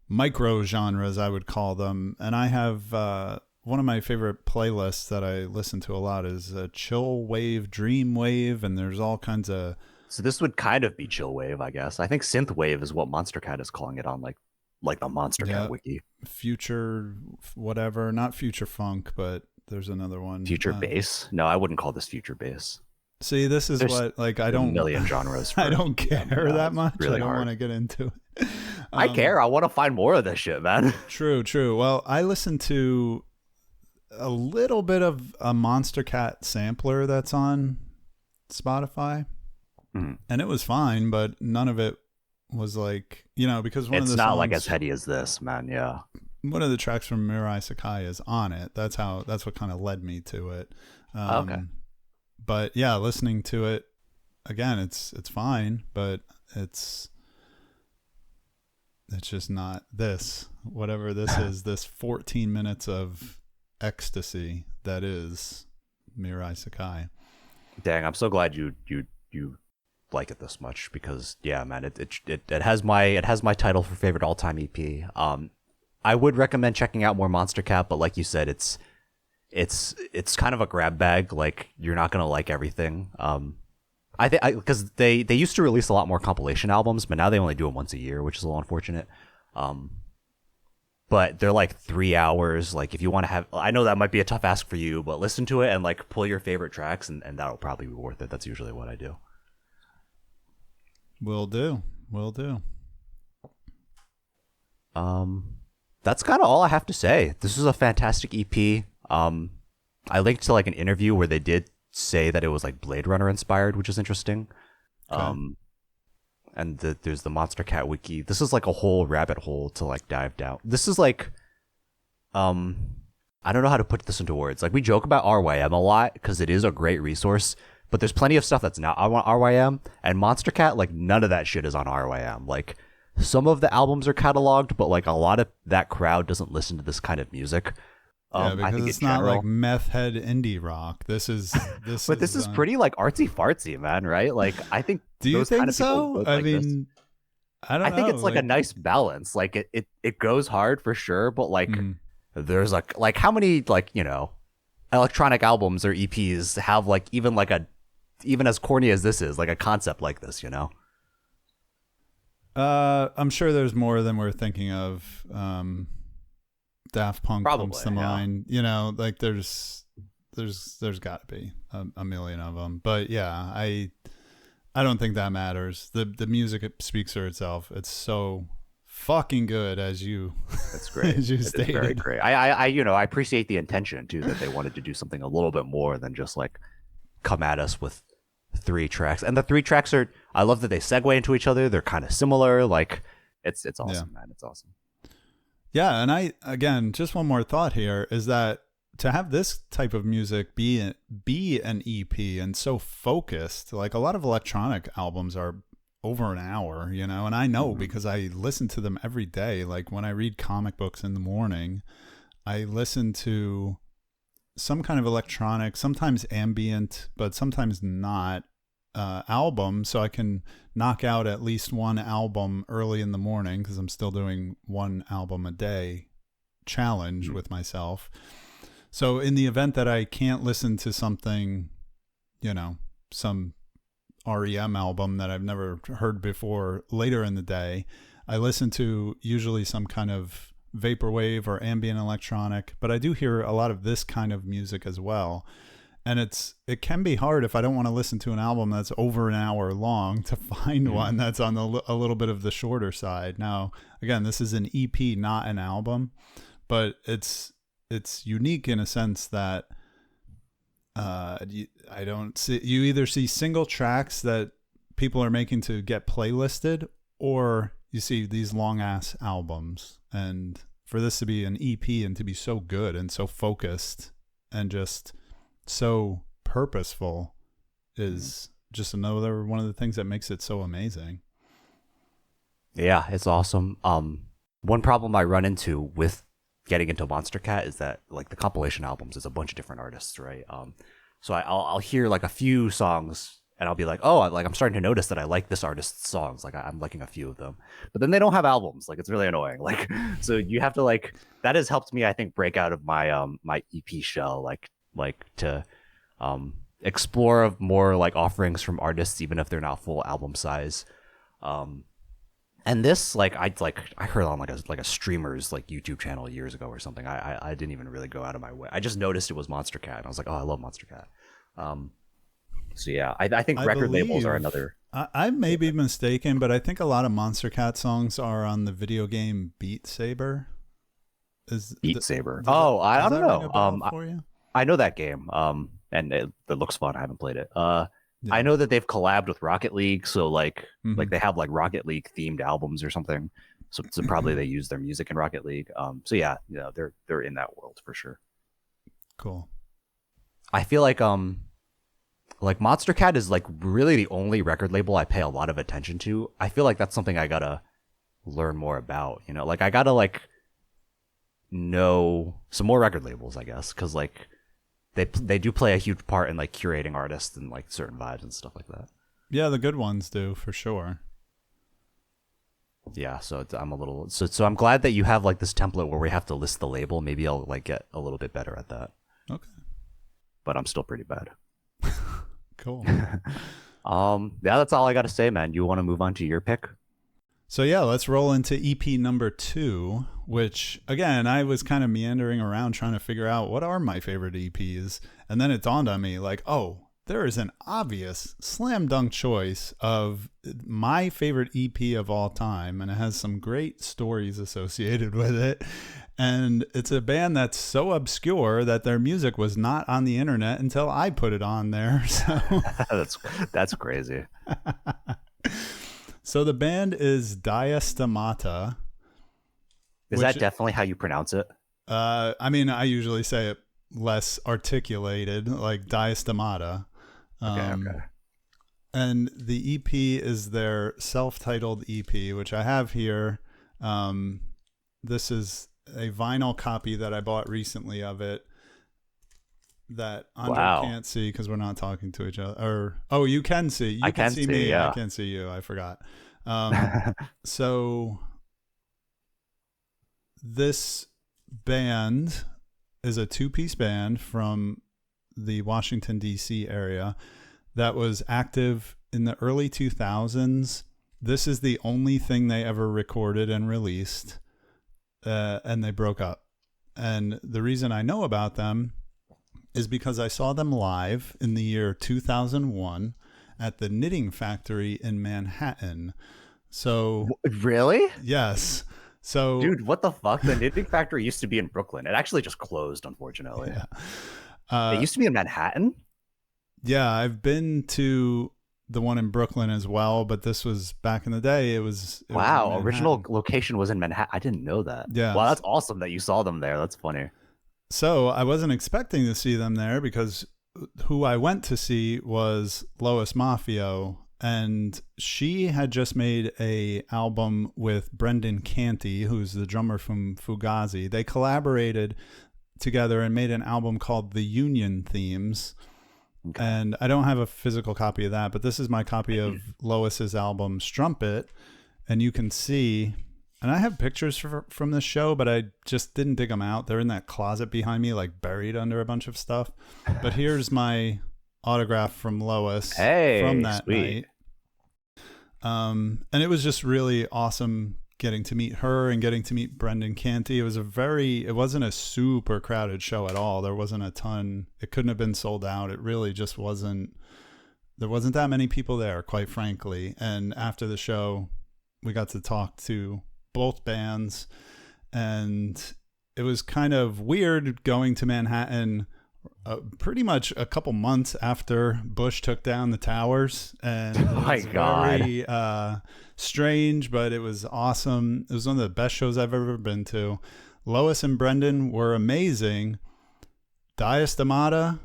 [SPEAKER 2] micro genres, I would call them, and I have one of my favorite playlists that I listen to a lot is chill wave, dream wave, and there's all kinds of.
[SPEAKER 1] So this would kind of be chill wave, I guess. I think synth wave is what Monster Cat is calling it on like the Monster Cat wiki.
[SPEAKER 2] Future whatever, not future funk, but there's another one.
[SPEAKER 1] Future bass? No, I wouldn't call this future bass.
[SPEAKER 2] See, this is what like I don't
[SPEAKER 1] a million genres.
[SPEAKER 2] I don't care that much. Really I don't want to get into it.
[SPEAKER 1] I care. I want to find more of this shit, man.
[SPEAKER 2] True. Well, I listen to a little bit of a Monster Cat sampler that's on Spotify, and it was fine, but none of it was like, because
[SPEAKER 1] it's not like as heady as this, man. Yeah,
[SPEAKER 2] one of the tracks from Mirai Sekai is on it. That's what kind of led me to it.
[SPEAKER 1] Okay,
[SPEAKER 2] but yeah, listening to it again, it's fine, but it's just not this, whatever this is, this 14 minutes of ecstasy that is Mirai Sekai.
[SPEAKER 1] Dang, I'm so glad you like it this much, because yeah, man, it has my title for favorite all-time EP. I would recommend checking out more Monster Cat, but like you said, it's kind of a grab bag. Like you're not gonna like everything. I think because they used to release a lot more compilation albums, but now they only do them once a year, which is a little unfortunate. But they're like 3 hours. Like if you want to have, I know that might be a tough ask for you, but listen to it and like pull your favorite tracks, and that'll probably be worth it. That's usually what I do.
[SPEAKER 2] Will do.
[SPEAKER 1] That's kind of all I have to say. This is a fantastic EP. I linked to like an interview where they did say that it was like Blade Runner inspired, which is interesting. Okay. And there's the Monster Cat wiki. This is like a whole rabbit hole to like dive down. This is like, I don't know how to put this into words. Like we joke about RYM a lot because it is a great resource, but there's plenty of stuff that's not on RYM, and Monster Cat, like none of that shit is on RYM. Like some of the albums are cataloged, but like a lot of that crowd doesn't listen to this kind of music.
[SPEAKER 2] Yeah, because I think it's not like meth head indie rock. This is
[SPEAKER 1] pretty like artsy fartsy, man. Right? Like I think.
[SPEAKER 2] Do you think so? I mean, I don't know.
[SPEAKER 1] I think it's like a nice balance. Like it goes hard for sure, but like there's like how many like electronic albums or EPs have like even as corny as this is, like a concept like this,
[SPEAKER 2] I'm sure there's more than we're thinking of. Daft Punk comes to mind. Like there's got to be a million of them. But yeah, I don't think that matters. The music speaks for itself. It's so fucking good, as you. That's great. As you stated.
[SPEAKER 1] Is very great. I appreciate the intention too, that they wanted to do something a little bit more than just like come at us with 3 tracks. And the 3 tracks are. I love that they segue into each other. They're kind of similar. Like it's awesome, man. It's awesome.
[SPEAKER 2] Yeah, and again, just one more thought here is that to have this type of music be an EP and so focused, like a lot of electronic albums are over an hour, and I know
[SPEAKER 1] Mhm.
[SPEAKER 2] because I listen to them every day. Like when I read comic books in the morning, I listen to some kind of electronic, sometimes ambient, but sometimes not, album, so I can knock out at least one album early in the morning because I'm still doing one album a day challenge
[SPEAKER 1] Mhm.
[SPEAKER 2] with myself. So in the event that I can't listen to something, some REM album that I've never heard before later in the day, I listen to usually some kind of vaporwave or ambient electronic, but I do hear a lot of this kind of music as well. And it can be hard if I don't want to listen to an album that's over an hour long to find
[SPEAKER 1] Mhm.
[SPEAKER 2] one that's on a little bit of the shorter side. Now, again, this is an EP, not an album, but it's unique in a sense that I don't see, you either see single tracks that people are making to get playlisted, or you see these long ass albums. And for this to be an EP and to be so good and so focused and just so purposeful
[SPEAKER 1] Mhm.
[SPEAKER 2] is just another one of the things that makes it so amazing.
[SPEAKER 1] Yeah, it's awesome. One problem I run into with getting into Monster Cat is that like the compilation albums is a bunch of different artists, right? So I'll hear like a few songs and I'll be like, oh, I'm starting to notice that I like this artist's songs. Like I'm liking a few of them, but then they don't have albums. Like it's really annoying. Like so you have to like that has helped me, I think, break out of my EP shell. Like to explore more like offerings from artists, even if they're not full album size. Um, and this, I heard on like a streamer's like YouTube channel years ago or something. I didn't even really go out of my way. I just noticed it was Monster Cat, and I was like, oh, I love Monster Cat. Um, so yeah, I think
[SPEAKER 2] I
[SPEAKER 1] record labels are
[SPEAKER 2] believe
[SPEAKER 1] another.
[SPEAKER 2] I may be mistaken, but I think a lot of Monster Cat songs are on the video game Beat Saber. Is
[SPEAKER 1] Beat Saber.
[SPEAKER 2] does that
[SPEAKER 1] Oh, I don't
[SPEAKER 2] ring a
[SPEAKER 1] know.
[SPEAKER 2] bell for you?
[SPEAKER 1] I know that game. And it looks fun. I haven't played it. I
[SPEAKER 2] Yeah.
[SPEAKER 1] know that they've collabed with Rocket League, so like
[SPEAKER 2] Hmm.
[SPEAKER 1] they have like Rocket League themed albums or something. So probably they use their music in Rocket League. So yeah, they're in that world for sure.
[SPEAKER 2] Cool.
[SPEAKER 1] I feel like Monster Cat is like really the only record label I pay a lot of attention to. I feel like that's something I gotta learn more about. Like I gotta like know some more record labels, I guess, because like they do play a huge part in like curating artists and like certain vibes and stuff like that.
[SPEAKER 2] Yeah, the good ones do for sure.
[SPEAKER 1] Yeah, so I'm a little so I'm glad that you have like this template where we have to list the label. Maybe I'll like get a little bit better at that,
[SPEAKER 2] Okay.
[SPEAKER 1] but I'm still pretty bad.
[SPEAKER 2] Cool.
[SPEAKER 1] Yeah, that's all I got to say, man. You want to move on to your pick?
[SPEAKER 2] So yeah, let's roll into EP number 2, which again, I was kind of meandering around trying to figure out what are my favorite EPs, and then it dawned on me like, oh, there is an obvious slam dunk choice of my favorite EP of all time, and it has some great stories associated with it. And it's a band that's so obscure that their music was not on the internet until I put it on there. So
[SPEAKER 1] that's that's crazy.
[SPEAKER 2] so the band is Diastemata,
[SPEAKER 1] Is that
[SPEAKER 2] which
[SPEAKER 1] definitely how you pronounce it?
[SPEAKER 2] I mean, I usually say it less articulated, like Diastemata.
[SPEAKER 1] Okay,
[SPEAKER 2] Um,
[SPEAKER 1] okay.
[SPEAKER 2] and the EP is their self-titled EP, which I have here. This is a vinyl copy that I bought recently of it that Andre
[SPEAKER 1] Wow.
[SPEAKER 2] can't see because we're not talking to each other. Or oh, you can see.
[SPEAKER 1] I
[SPEAKER 2] You can
[SPEAKER 1] can
[SPEAKER 2] see
[SPEAKER 1] see,
[SPEAKER 2] me. I
[SPEAKER 1] yeah.
[SPEAKER 2] can't see you. I forgot. Um, so this band is a two-piece band from the Washington D.C. area that was active in the early 2000s. This is the only thing they ever recorded and released, and they broke up. And the reason I know about them is because I saw them live in the year 2001 at the Knitting Factory in Manhattan. So,
[SPEAKER 1] Really?
[SPEAKER 2] yes. So,
[SPEAKER 1] Dude, what the fuck? The Knitting Factory used to be in Brooklyn. It actually just closed, unfortunately.
[SPEAKER 2] yeah.
[SPEAKER 1] It
[SPEAKER 2] Uh,
[SPEAKER 1] used to be in Manhattan?
[SPEAKER 2] yeah, I've been to the one in Brooklyn as well, but this was back in the day. It was in
[SPEAKER 1] Wow, original
[SPEAKER 2] Manhattan.
[SPEAKER 1] location was in Manhattan. I didn't know that.
[SPEAKER 2] Yeah.
[SPEAKER 1] Wow, that's awesome that you saw them there. That's funny.
[SPEAKER 2] So I wasn't expecting to see them there because who I went to see was Lois Mafio, and she had just made a album with Brendan Canty, who's the drummer from Fugazi. They collaborated together and made an album called The Union Themes.
[SPEAKER 1] Okay.
[SPEAKER 2] And I don't have a physical copy of that, but this is my copy of Lois's album Strumpet, and you can see, and I have pictures from this show, but I just didn't dig them out. They're in that closet behind me, like buried under a bunch of stuff. But here's my autograph from Lois from that
[SPEAKER 1] sweet.
[SPEAKER 2] night. And it was just really awesome getting to meet her and getting to meet Brendan Canty. It wasn't a super crowded show at all. There wasn't a ton. It couldn't have been sold out. It really just wasn't. There wasn't that many people there, quite frankly. And after the show, we got to talk to both bands, and it was kind of weird going to Manhattan pretty much a couple months after Bush took down the towers, and it
[SPEAKER 1] My
[SPEAKER 2] was
[SPEAKER 1] God.
[SPEAKER 2] very strange, but it was awesome. It was one of the best shows I've ever been to. Lois and Brendan were amazing. Diastemata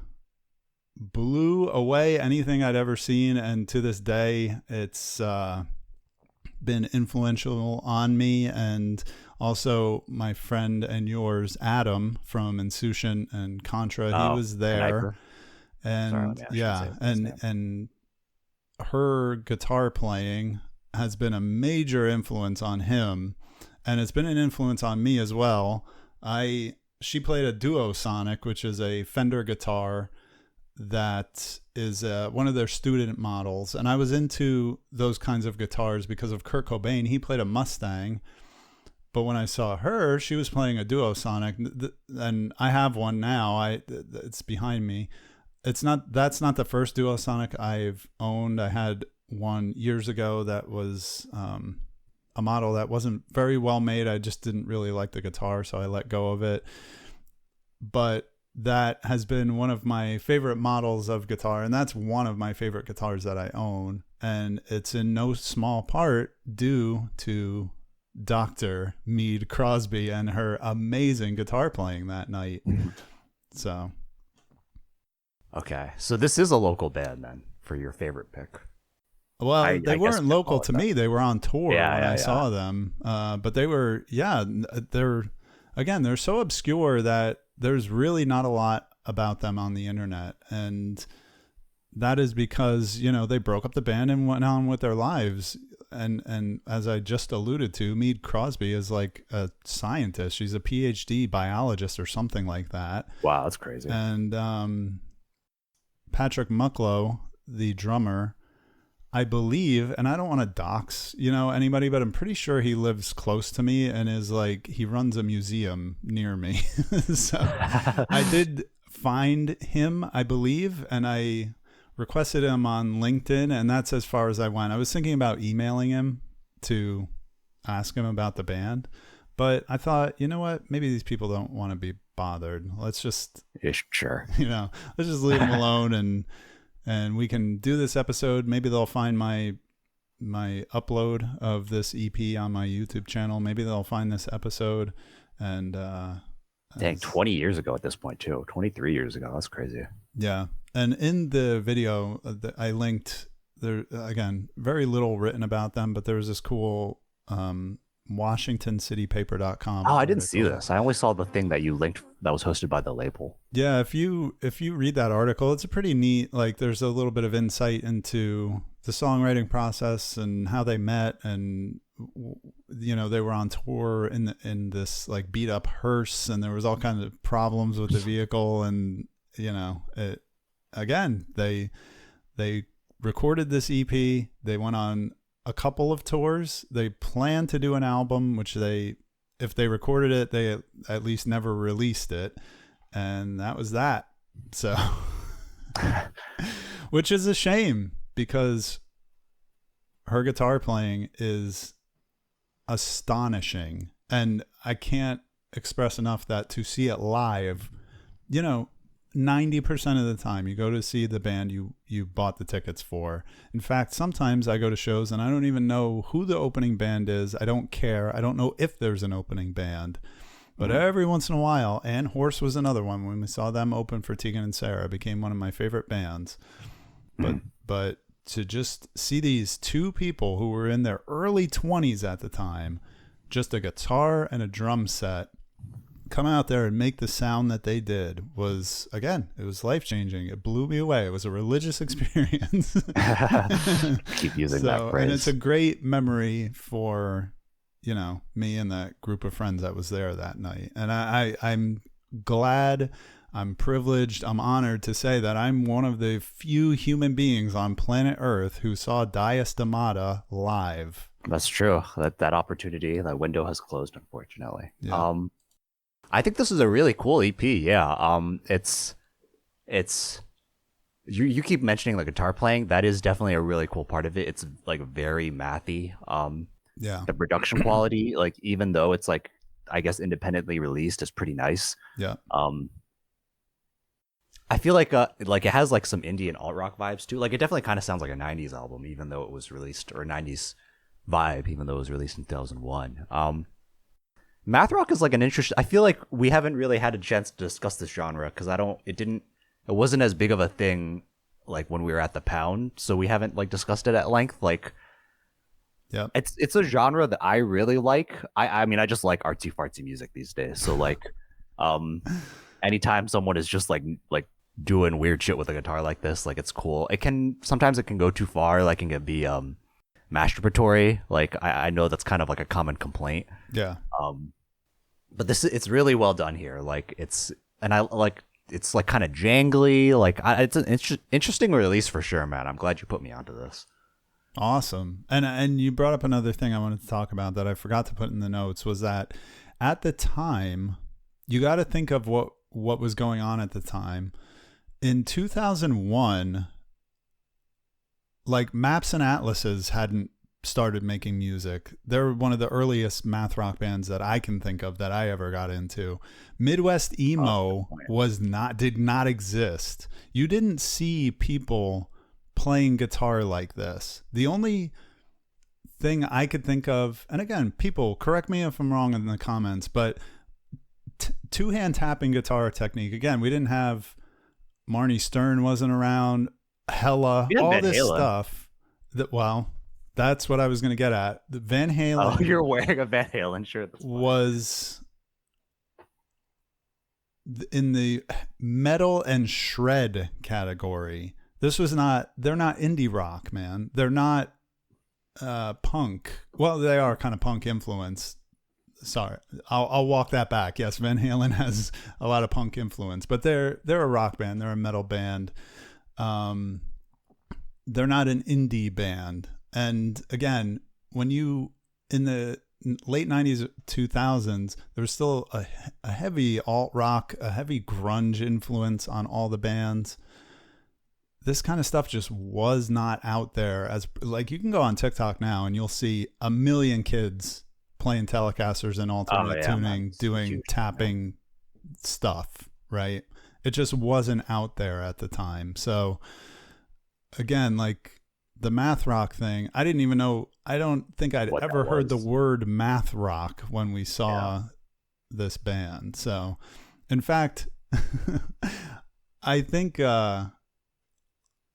[SPEAKER 2] blew away anything I'd ever seen, and to this day it's been influential on me, and also my friend and yours Adam from Insouciant and Contra. He was there. And
[SPEAKER 1] Sorry,
[SPEAKER 2] yeah, and her guitar playing has been a major influence on him, and it's been an influence on me as well. She played a Duo Sonic, which is a Fender guitar that is one of their student models, and I was into those kinds of guitars because of Kurt Cobain. He played a Mustang, but when I saw her, she was playing a Duo Sonic, and I have one now. It's behind me. That's not the first Duo Sonic I've owned. I had one years ago that was a model that wasn't very well made. I just didn't really like the guitar, so I let go of it. But that has been one of my favorite models of guitar, and that's one of my favorite guitars that I own, and it's in no small part due to Dr. Meade Crosby and her amazing guitar playing that night. So
[SPEAKER 1] Okay, so this is a local band then for your favorite pick.
[SPEAKER 2] well, they
[SPEAKER 1] I guess
[SPEAKER 2] weren't
[SPEAKER 1] we could
[SPEAKER 2] local
[SPEAKER 1] call it
[SPEAKER 2] to
[SPEAKER 1] that.
[SPEAKER 2] me. They were on tour when I
[SPEAKER 1] Yeah.
[SPEAKER 2] saw them. But they were, they're so obscure that there's really not a lot about them on the internet. And that is because, they broke up the band and went on with their lives. And as I just alluded to, Meade Crosby is like a scientist. She's a PhD biologist or something like that.
[SPEAKER 1] Wow, that's crazy.
[SPEAKER 2] And Patrick Mucklow, the drummer, I believe, and I don't want to dox, anybody, but I'm pretty sure he lives close to me and is like, he runs a museum near me. So I did find him, I believe, and I requested him on LinkedIn, and that's as far as I went. I was thinking about emailing him to ask him about the band, but I thought, you know what? Maybe these people don't want to be bothered. Let's just,
[SPEAKER 1] Yeah, sure.
[SPEAKER 2] let's just leave them alone, and we can do this episode. Maybe they'll find my upload of this EP on my YouTube channel. Maybe they'll find this episode, and
[SPEAKER 1] Dang, 20 years ago at this point too. 23 years ago. That's crazy.
[SPEAKER 2] yeah. And in the video that I linked, there again, very little written about them, but there was this cool WashingtonCityPaper.com.
[SPEAKER 1] Oh, I didn't see this. I only saw the thing that you linked that was hosted by the label.
[SPEAKER 2] Yeah, if you read that article, it's a pretty neat, like there's a little bit of insight into the songwriting process and how they met, and they were on tour in this like beat up hearse, and there was all kinds of problems with the vehicle, and they recorded this EP. They went on a couple of tours. They planned to do an album, which if they recorded it, they at least never released it. And that was that. So, which is a shame because her guitar playing is astonishing. And I can't express enough that to see it live, 90% of the time you go to see the band you bought the tickets for. In fact, sometimes I go to shows and I don't even know who the opening band is. I don't care. I don't know if there's an opening band. But every once in a while, and Horse was another one, when we saw them open for Tegan and Sarah, it became one of my favorite bands. But to just see these two people who were in their early 20s at the time, just a guitar and a drum set, come out there and make the sound that they did was, again, it was life-changing. It blew me away. It was a religious experience.
[SPEAKER 1] Keep using that phrase.
[SPEAKER 2] And it's a great memory for, me and that group of friends that was there that night. And I'm glad, I'm privileged, I'm honored to say that I'm one of the few human beings on planet Earth who saw Diastemata live.
[SPEAKER 1] That's true. That opportunity, that window has closed, unfortunately.
[SPEAKER 2] Yeah.
[SPEAKER 1] I think this is a really cool EP. Yeah. It's you keep mentioning the guitar playing. That is definitely a really cool part of it. It's like very mathy.
[SPEAKER 2] Yeah.
[SPEAKER 1] The production quality, like even though it's like, I guess independently released, is pretty nice.
[SPEAKER 2] Yeah.
[SPEAKER 1] I feel like it has like some indie and alt rock vibes too. Like it definitely kind of sounds like a '90s album, even though it was released, or '90s vibe, even though it was released in 2001. Math rock is like an interesting. I feel like we haven't really had a chance to discuss this genre because it wasn't as big of a thing like when we were at the Pound, so we haven't like discussed it at length. Like,
[SPEAKER 2] yeah,
[SPEAKER 1] it's a genre that I really like. I mean, I just like artsy fartsy music these days. So like, anytime someone is just like doing weird shit with a guitar like this, like it's cool. Sometimes it can go too far. Like it can be masturbatory. Like I know that's kind of like a common complaint.
[SPEAKER 2] Yeah.
[SPEAKER 1] But it's really well done here. Like it's kind of jangly. Like it's an interesting release for sure, man. I'm glad you put me onto this.
[SPEAKER 2] Awesome. And you brought up another thing I wanted to talk about that I forgot to put in the notes, was that at the time, you got to think of what was going on at the time. In 2001, like Maps and Atlases hadn't started making music. They're one of the earliest math rock bands that I can think of that I ever got into. Midwest emo did not exist. You didn't see people playing guitar like this. The only thing I could think of, and again, people correct me if I'm wrong in the comments, but two-hand tapping guitar technique. Again, we didn't have Marnie Stern wasn't around, Hella, all
[SPEAKER 1] Van
[SPEAKER 2] this
[SPEAKER 1] Halen
[SPEAKER 2] stuff. That's what I was going to get at. The Van Halen.
[SPEAKER 1] Oh, you're wearing a Van Halen shirt.
[SPEAKER 2] Was in the metal and shred category. This was not. They're not indie rock, man. They're not punk. Well, they are kind of punk influence. Sorry, I'll walk that back. Yes, Van Halen has a lot of punk influence, but they're a rock band. They're a metal band. They're not an indie band. And again, when you in the late 90s, 2000s, there was still a heavy alt rock, a heavy grunge influence on all the bands. This kind of stuff just was not out there. As like, you can go on TikTok now and you'll see a million kids playing Telecasters and alternate tuning, doing tapping stuff, right? It just wasn't out there at the time. So again, like the math rock thing, I didn't even know, I don't think I'd ever heard the word math rock when we saw this band. So in fact, I think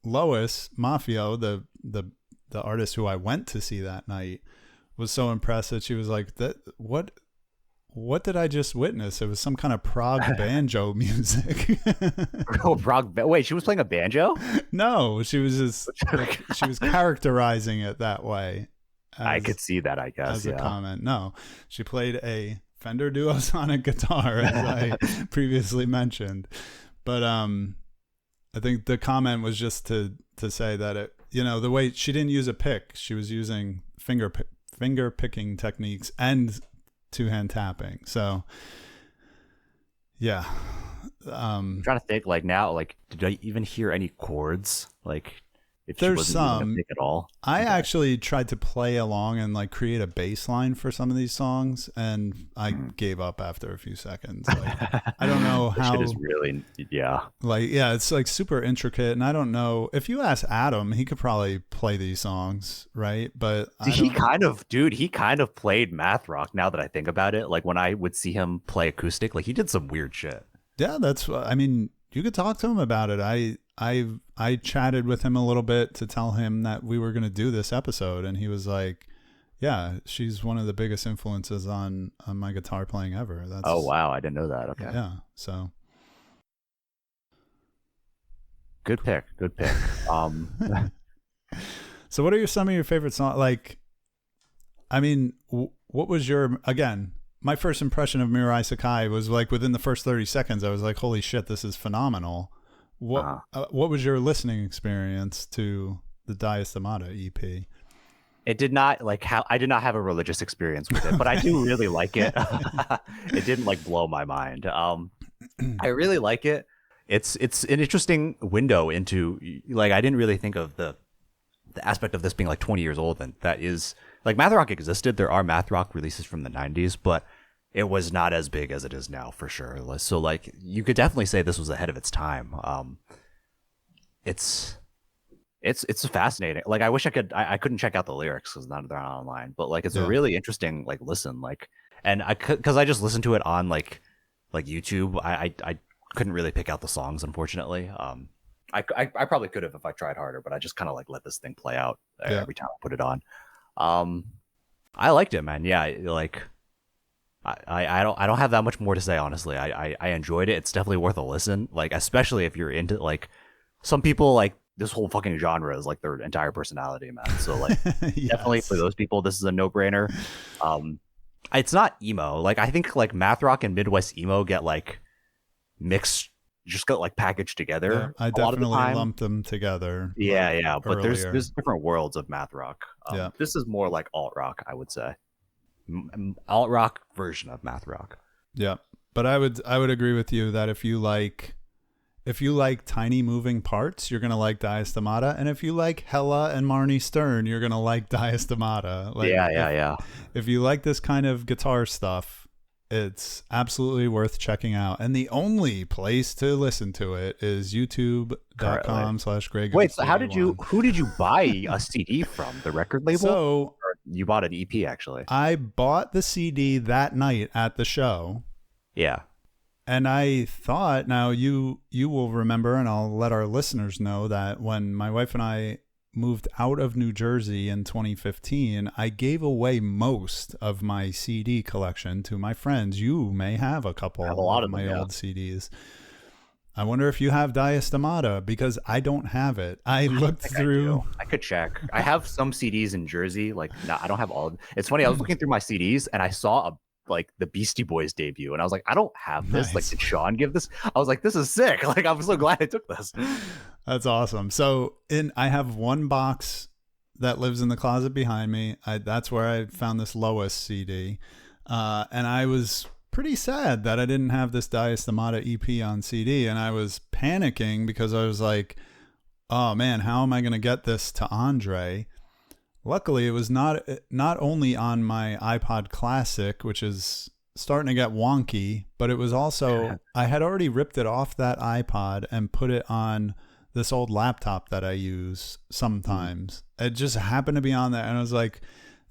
[SPEAKER 2] Lois Mafio, the artist who I went to see that night, was so impressed that she was like, "That what did I just witness? It was some kind of prog banjo music."
[SPEAKER 1] Oh, wait, she was playing a banjo?
[SPEAKER 2] No, she was just she was characterizing it that way.
[SPEAKER 1] I could see that, I guess,
[SPEAKER 2] as a comment. No, she played a Fender Duosonic guitar, as I previously mentioned. But I think the comment was just to say that it, the way she didn't use a pick, she was using finger picking techniques and two-hand tapping. So yeah,
[SPEAKER 1] I'm trying to think, like, now, like, did I even hear any chords? Like, if she
[SPEAKER 2] there's
[SPEAKER 1] wasn't
[SPEAKER 2] some
[SPEAKER 1] using a pick at all?
[SPEAKER 2] I actually tried to play along and like create a bass line for some of these songs, and I gave up after a few seconds. Like, I don't know
[SPEAKER 1] The shit is
[SPEAKER 2] how,
[SPEAKER 1] really, yeah.
[SPEAKER 2] like, yeah, it's like super intricate. And I don't know if you ask Adam, he could probably play these songs, right? But I
[SPEAKER 1] He
[SPEAKER 2] don't.
[SPEAKER 1] kind of, dude, he kind of played math rock now that I think about it. Like when I would see him play acoustic, like he did some weird shit.
[SPEAKER 2] Yeah, that's. I mean, you could talk to him about it. I chatted with him a little bit to tell him that we were going to do this episode, and he was like, "Yeah, she's one of the biggest influences on my guitar playing ever."
[SPEAKER 1] Oh,
[SPEAKER 2] That's
[SPEAKER 1] wow. I didn't know that. Okay.
[SPEAKER 2] yeah. So
[SPEAKER 1] Good pick. Good pick.
[SPEAKER 2] so what are some of your favorite songs? Like, I mean, what was your again? My first impression of Mirai Sekai was like within the first 30 seconds, I was like, "Holy shit, this is phenomenal."
[SPEAKER 1] uh,
[SPEAKER 2] What was your listening experience to the Diastemata EP?
[SPEAKER 1] it did not like how I did not have a religious experience with it, but I do really like it. It didn't like blow my mind. I really like it. It's an interesting window into like I didn't really think of the aspect of this being like 20 years old, and that is like math rock existed. There are math rock releases from the 90s, but it was not as big as it is now for sure. So like you could definitely say this was ahead of its time. It's it's fascinating. Like I wish I couldn't check out the lyrics because they're not online, but like it's a
[SPEAKER 2] Yeah.
[SPEAKER 1] really interesting like listen. Like and I could because I just listened to it on like YouTube. I couldn't really pick out the songs unfortunately. I probably could have if I tried harder, but I just kind of like let this thing play out
[SPEAKER 2] Yeah.
[SPEAKER 1] every time I put it on. Um, I liked it, man. Yeah, like I don't have that much more to say honestly. I enjoyed it. It's definitely worth a listen. Like especially if you're into like some people like this whole fucking genre is like their entire personality, man. So like definitely for
[SPEAKER 2] Yes.
[SPEAKER 1] those people, this is a no brainer. Um, it's not emo. Like I think like math rock and Midwest emo get like mixed, just got like packaged
[SPEAKER 2] Yeah,
[SPEAKER 1] together
[SPEAKER 2] I
[SPEAKER 1] a lot of the
[SPEAKER 2] definitely
[SPEAKER 1] time.
[SPEAKER 2] lumped them together.
[SPEAKER 1] Yeah,
[SPEAKER 2] Like
[SPEAKER 1] yeah, but
[SPEAKER 2] earlier.
[SPEAKER 1] there's different worlds of math rock.
[SPEAKER 2] Yeah.
[SPEAKER 1] This is more like alt rock, I would say. Alt rock version of math rock.
[SPEAKER 2] Yeah. But I would agree with you that if you like tiny moving parts, you're gonna like Diastemata, and if you like Hella and Marnie Stern, you're gonna like Diastemata. Like
[SPEAKER 1] Yeah, yeah, yeah.
[SPEAKER 2] if you like this kind of guitar stuff, it's absolutely worth checking out. And the only place to listen to it is
[SPEAKER 1] Currently.
[SPEAKER 2] youtube.com/Greg.
[SPEAKER 1] Wait, so who did you buy a CD from? The record label?
[SPEAKER 2] So
[SPEAKER 1] Or you bought an EP actually?
[SPEAKER 2] I bought the CD that night at the show.
[SPEAKER 1] Yeah.
[SPEAKER 2] And I thought, now you will remember, and I'll let our listeners know that when my wife and I moved out of New Jersey in 2015, I gave away most of my CD collection to my friends. You may have a couple
[SPEAKER 1] I have a lot
[SPEAKER 2] of
[SPEAKER 1] of
[SPEAKER 2] my
[SPEAKER 1] them, yeah.
[SPEAKER 2] old CDs. I wonder if you have Diastemata, because I don't have it. I looked
[SPEAKER 1] think
[SPEAKER 2] through.
[SPEAKER 1] I could check. I have some CDs in Jersey. Like, no, I don't have all. It's funny. I was looking through my CDs and I saw like the Beastie Boys debut, and I was like, I don't have this. Like,
[SPEAKER 2] Nice.
[SPEAKER 1] did Shawn give this? I was like, this is sick. Like, I'm so glad I took this.
[SPEAKER 2] That's awesome. So I have one box that lives in the closet behind me. That's where I found this Lois CD. And I was pretty sad that I didn't have this Diastemata EP on CD. And I was panicking because I was like, oh man, how am I going to get this to Andre? Luckily, it was not only on my iPod Classic, which is starting to get wonky, but it was also, I had already ripped it off that iPod and put it on this old laptop that I use sometimes. It just happened to be on there, and I was like,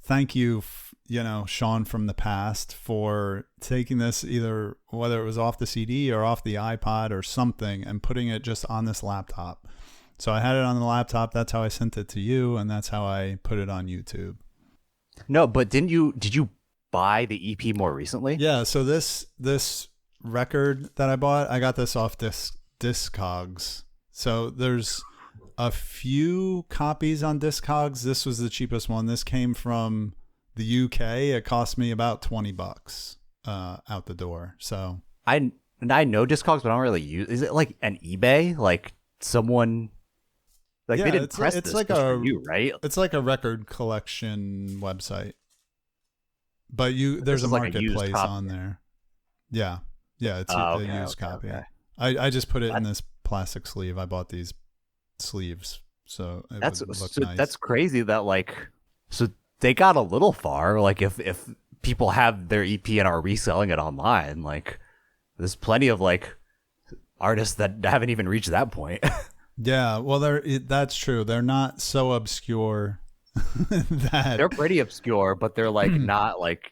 [SPEAKER 2] thank you, Shawn from the past, for taking this, either whether it was off the CD or off the iPod or something, and putting it just on this laptop. So I had it on the laptop. That's how I sent it to you, and that's how I put it on YouTube.
[SPEAKER 1] No, but did you buy the EP more recently?
[SPEAKER 2] Yeah. So this record that I bought, I got this off Discogs. So there's a few copies on Discogs. This was the cheapest one. This came from the UK. It cost me about $20 out the door. So
[SPEAKER 1] I know Discogs, but I don't really use. Is it like an eBay? Like someone. Like
[SPEAKER 2] yeah,
[SPEAKER 1] they didn't press
[SPEAKER 2] it's
[SPEAKER 1] this
[SPEAKER 2] like
[SPEAKER 1] just for you, right?
[SPEAKER 2] it's like a record collection website. But there's
[SPEAKER 1] This
[SPEAKER 2] a
[SPEAKER 1] is like a used
[SPEAKER 2] marketplace
[SPEAKER 1] copy.
[SPEAKER 2] on there. Yeah. Yeah, it's
[SPEAKER 1] Oh,
[SPEAKER 2] a
[SPEAKER 1] okay,
[SPEAKER 2] used copy.
[SPEAKER 1] okay.
[SPEAKER 2] I just put it in this plastic sleeve. I bought these sleeves, so it would look nice.
[SPEAKER 1] That's crazy that like so they got a little far. Like if people have their EP and are reselling it online, like there's plenty of like artists that haven't even reached that point.
[SPEAKER 2] Yeah, well, that's true. They're not so obscure that
[SPEAKER 1] They're pretty obscure, but they're like not like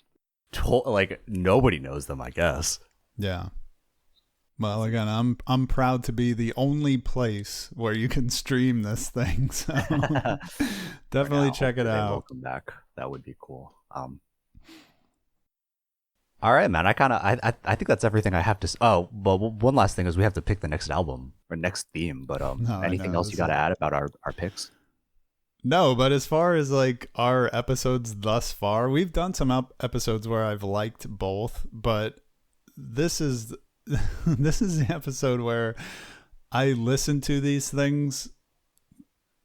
[SPEAKER 1] like nobody knows them, I guess.
[SPEAKER 2] yeah. Well, again, I'm proud to be the only place where you can stream this thing. So definitely check it
[SPEAKER 1] They will
[SPEAKER 2] out.
[SPEAKER 1] come back. That would be cool. All right, man. I think that's everything I have to. Oh, well, one last thing is we have to pick the next album or next theme. But
[SPEAKER 2] No, I
[SPEAKER 1] anything
[SPEAKER 2] know
[SPEAKER 1] else you got to add about our picks?
[SPEAKER 2] no, but as far as like our episodes thus far, we've done some episodes where I've liked both, but this is this is the episode where I listen to these things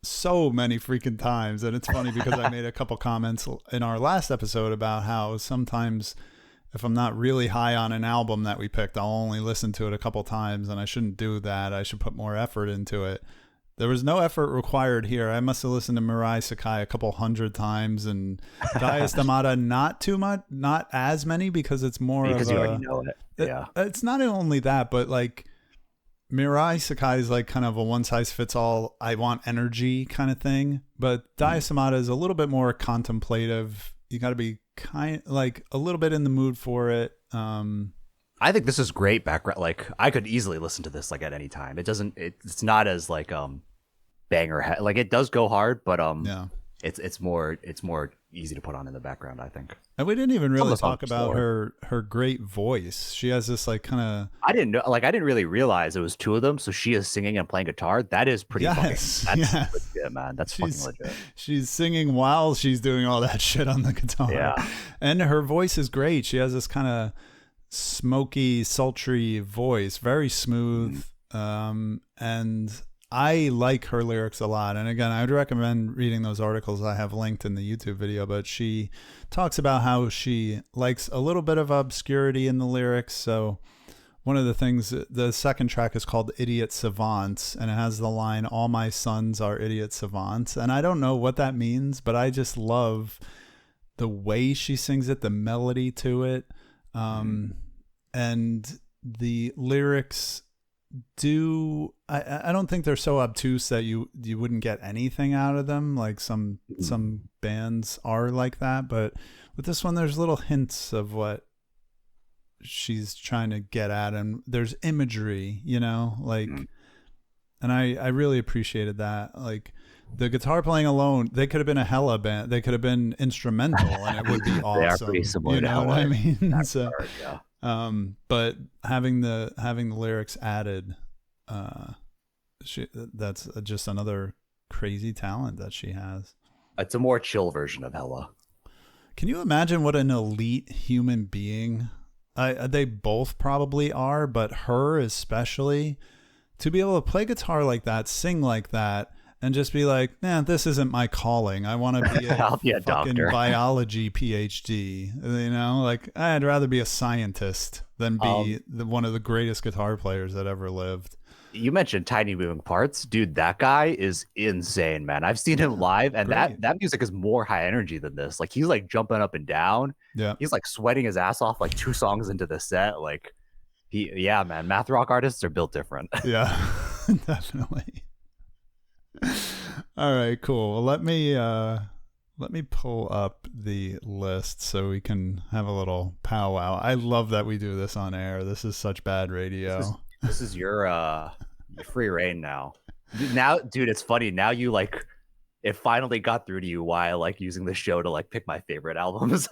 [SPEAKER 2] so many freaking times. And it's funny because I made a couple comments in our last episode about how sometimes if I'm not really high on an album that we picked, I'll only listen to it a couple times, and I shouldn't do that. I should put more effort into it. There was no effort required here. I must have listened to Mirai Sekai a couple hundred times, and Diastemata not too much, not as many, because it's more
[SPEAKER 1] Because
[SPEAKER 2] of
[SPEAKER 1] you already know it. Yeah.
[SPEAKER 2] It's not only that, but like Mirai Sekai is like kind of a one size fits all. I want energy kind of thing, but Diastemata is a little bit more contemplative. You got to be like a little bit in the mood for it.
[SPEAKER 1] I think this is great background. Like I could easily listen to this like at any time. It's not as like banger like it does go hard, but
[SPEAKER 2] Yeah.
[SPEAKER 1] it's more easy to put on in the background, I think.
[SPEAKER 2] And we didn't even
[SPEAKER 1] Some of
[SPEAKER 2] really
[SPEAKER 1] the songs
[SPEAKER 2] talk
[SPEAKER 1] are
[SPEAKER 2] about
[SPEAKER 1] slower.
[SPEAKER 2] her great voice. She has this like kind
[SPEAKER 1] I didn't know, like I didn't really realize it was two of them. So she is singing and playing guitar. That is pretty
[SPEAKER 2] Yes,
[SPEAKER 1] fucking. That's
[SPEAKER 2] yes.
[SPEAKER 1] legit, man. That's fucking legit.
[SPEAKER 2] She's singing while she's doing all that shit on the guitar.
[SPEAKER 1] Yeah.
[SPEAKER 2] And her voice is great. She has this kind of smoky, sultry voice, very smooth. And I like her lyrics a lot. And again, I would recommend reading those articles I have linked in the YouTube video, but she talks about how she likes a little bit of obscurity in the lyrics. So one of the things, the second track is called Idiot Savants, and it has the line, "All my sons are idiot savants." And I don't know what that means, but I just love the way she sings it, the melody to it. And the lyrics I don't think they're so obtuse that you wouldn't get anything out of them, like some bands are like that, but with this one there's little hints of what she's trying to get at, and there's imagery, like and I really appreciated that. Like the guitar playing alone, they could have been a hella band, they could have been instrumental and it would be awesome.
[SPEAKER 1] They are pretty similar,
[SPEAKER 2] you know what I mean? So
[SPEAKER 1] regard, yeah.
[SPEAKER 2] but having the lyrics added, that's just another crazy talent that she has.
[SPEAKER 1] It's a more chill version of Hella.
[SPEAKER 2] Can you imagine what an elite human being they both probably are, but her especially, to be able to play guitar like that, sing like that, and just be like, nah, this isn't my calling. I want to be
[SPEAKER 1] I'll be a
[SPEAKER 2] fucking
[SPEAKER 1] doctor.
[SPEAKER 2] biology PhD. Like I'd rather be a scientist than be one of the greatest guitar players that ever lived.
[SPEAKER 1] You mentioned Tiny Moving Parts. Dude, that guy is insane, man. I've seen him live, and
[SPEAKER 2] great.
[SPEAKER 1] that music is more high energy than this. Like he's like jumping up and down.
[SPEAKER 2] Yeah.
[SPEAKER 1] He's like sweating his ass off like 2 songs into the set. Like yeah, man. Math rock artists are built different.
[SPEAKER 2] Yeah, definitely. All right, cool. Well, let me pull up the list so we can have a little powwow. I love that we do this on air. This is such bad radio.
[SPEAKER 1] This is your free reign now. Now, dude, it's funny. Now you like it finally got through to you why I like using the show to like pick my favorite albums.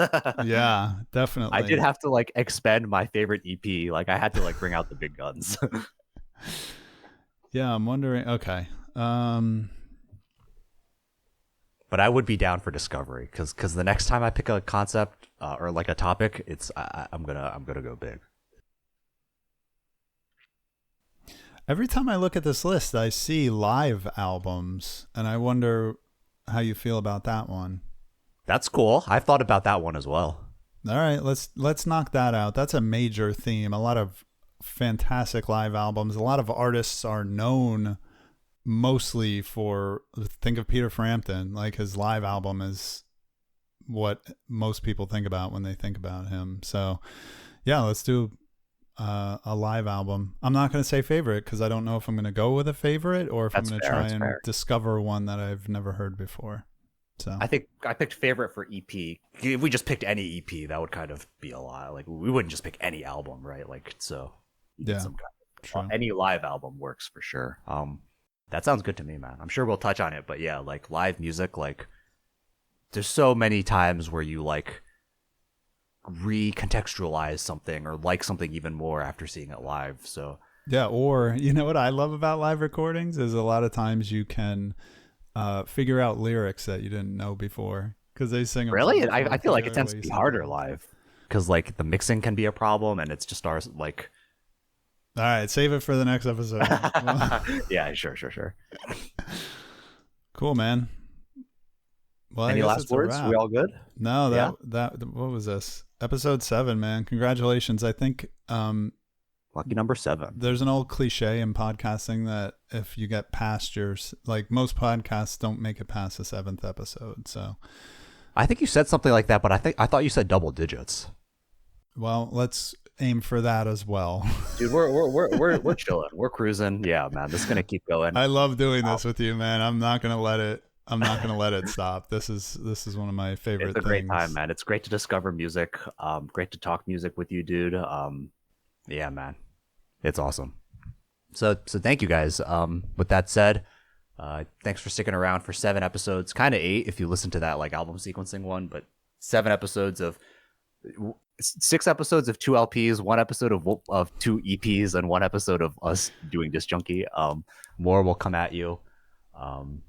[SPEAKER 2] Yeah, definitely.
[SPEAKER 1] I did have to like expend my favorite EP. Like I had to like bring out the big guns.
[SPEAKER 2] Yeah, I'm wondering. Okay.
[SPEAKER 1] But I would be down for discovery because the next time I pick a concept or like a topic, I'm gonna go big.
[SPEAKER 2] Every time I look at this list, I see live albums, and I wonder how you feel about that one.
[SPEAKER 1] That's cool. I've thought about that one as well.
[SPEAKER 2] All right, let's knock that out. That's a major theme. A lot of fantastic live albums. A lot of artists are known mostly for, think of Peter Frampton, like his live album is what most people think about when they think about him. So yeah, let's do a live album. I'm not going to say favorite because I don't know if I'm going to go with a favorite or if I'm
[SPEAKER 1] That's
[SPEAKER 2] going to
[SPEAKER 1] fair.
[SPEAKER 2] try
[SPEAKER 1] That's
[SPEAKER 2] and
[SPEAKER 1] fair.
[SPEAKER 2] discover one that I've never heard before. So
[SPEAKER 1] I think I picked favorite for EP. If we just picked any EP, that would kind of be a lot. Like we wouldn't just pick any album, right? Like so, you need
[SPEAKER 2] yeah,
[SPEAKER 1] some kind of,
[SPEAKER 2] true.
[SPEAKER 1] any live album works for sure. That sounds good to me, man. I'm sure we'll touch on it, but yeah, like live music, like there's so many times where you like recontextualize something or like something even more after seeing it live. So
[SPEAKER 2] Yeah, or you know what I love about live recordings is a lot of times you can figure out lyrics that you didn't know before because they sing them so
[SPEAKER 1] really,
[SPEAKER 2] much more
[SPEAKER 1] I feel like it tends to
[SPEAKER 2] clearly
[SPEAKER 1] be harder
[SPEAKER 2] sometimes.
[SPEAKER 1] live because like the mixing can be a problem, and it's just ours like.
[SPEAKER 2] All right, save it for the next episode.
[SPEAKER 1] Yeah, sure.
[SPEAKER 2] Cool, man. Well, I
[SPEAKER 1] Any
[SPEAKER 2] guess
[SPEAKER 1] last
[SPEAKER 2] it's a
[SPEAKER 1] words? We
[SPEAKER 2] wrap.
[SPEAKER 1] all good?
[SPEAKER 2] No,
[SPEAKER 1] Yeah.
[SPEAKER 2] that what was this? Episode 7, man. Congratulations. I think
[SPEAKER 1] Lucky number 7.
[SPEAKER 2] there's an old cliche in podcasting that if you get past your like most podcasts don't make it past the 7th episode. So,
[SPEAKER 1] I think you said something like that, but I thought you said double digits.
[SPEAKER 2] well, let's aim for that as well.
[SPEAKER 1] Dude, we're chilling. We're cruising. Yeah, man, this is gonna keep going.
[SPEAKER 2] I love doing this with you, man. I'm not gonna let it stop. This is one of my
[SPEAKER 1] It's
[SPEAKER 2] favorite
[SPEAKER 1] a great time,
[SPEAKER 2] things.
[SPEAKER 1] man. It's great to discover music. Great to talk music with you, dude. Yeah, man, it's awesome. So thank you guys. With that said, thanks for sticking around for 7 episodes, kind of 8 if you listen to that like album sequencing one, but 7 episodes of 6 episodes of 2 LPs, 1 episode of 2 EPs, and 1 episode of us doing Disc Junkie. More will come at you. Um,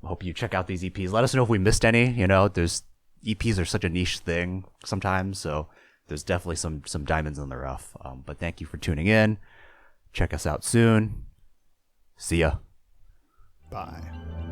[SPEAKER 1] hope you check out these EPs. Let us know if we missed any. You know, there's EPs are such a niche thing sometimes, so there's definitely some diamonds in the rough. But thank you for tuning in. Check us out soon. See ya.
[SPEAKER 2] Bye.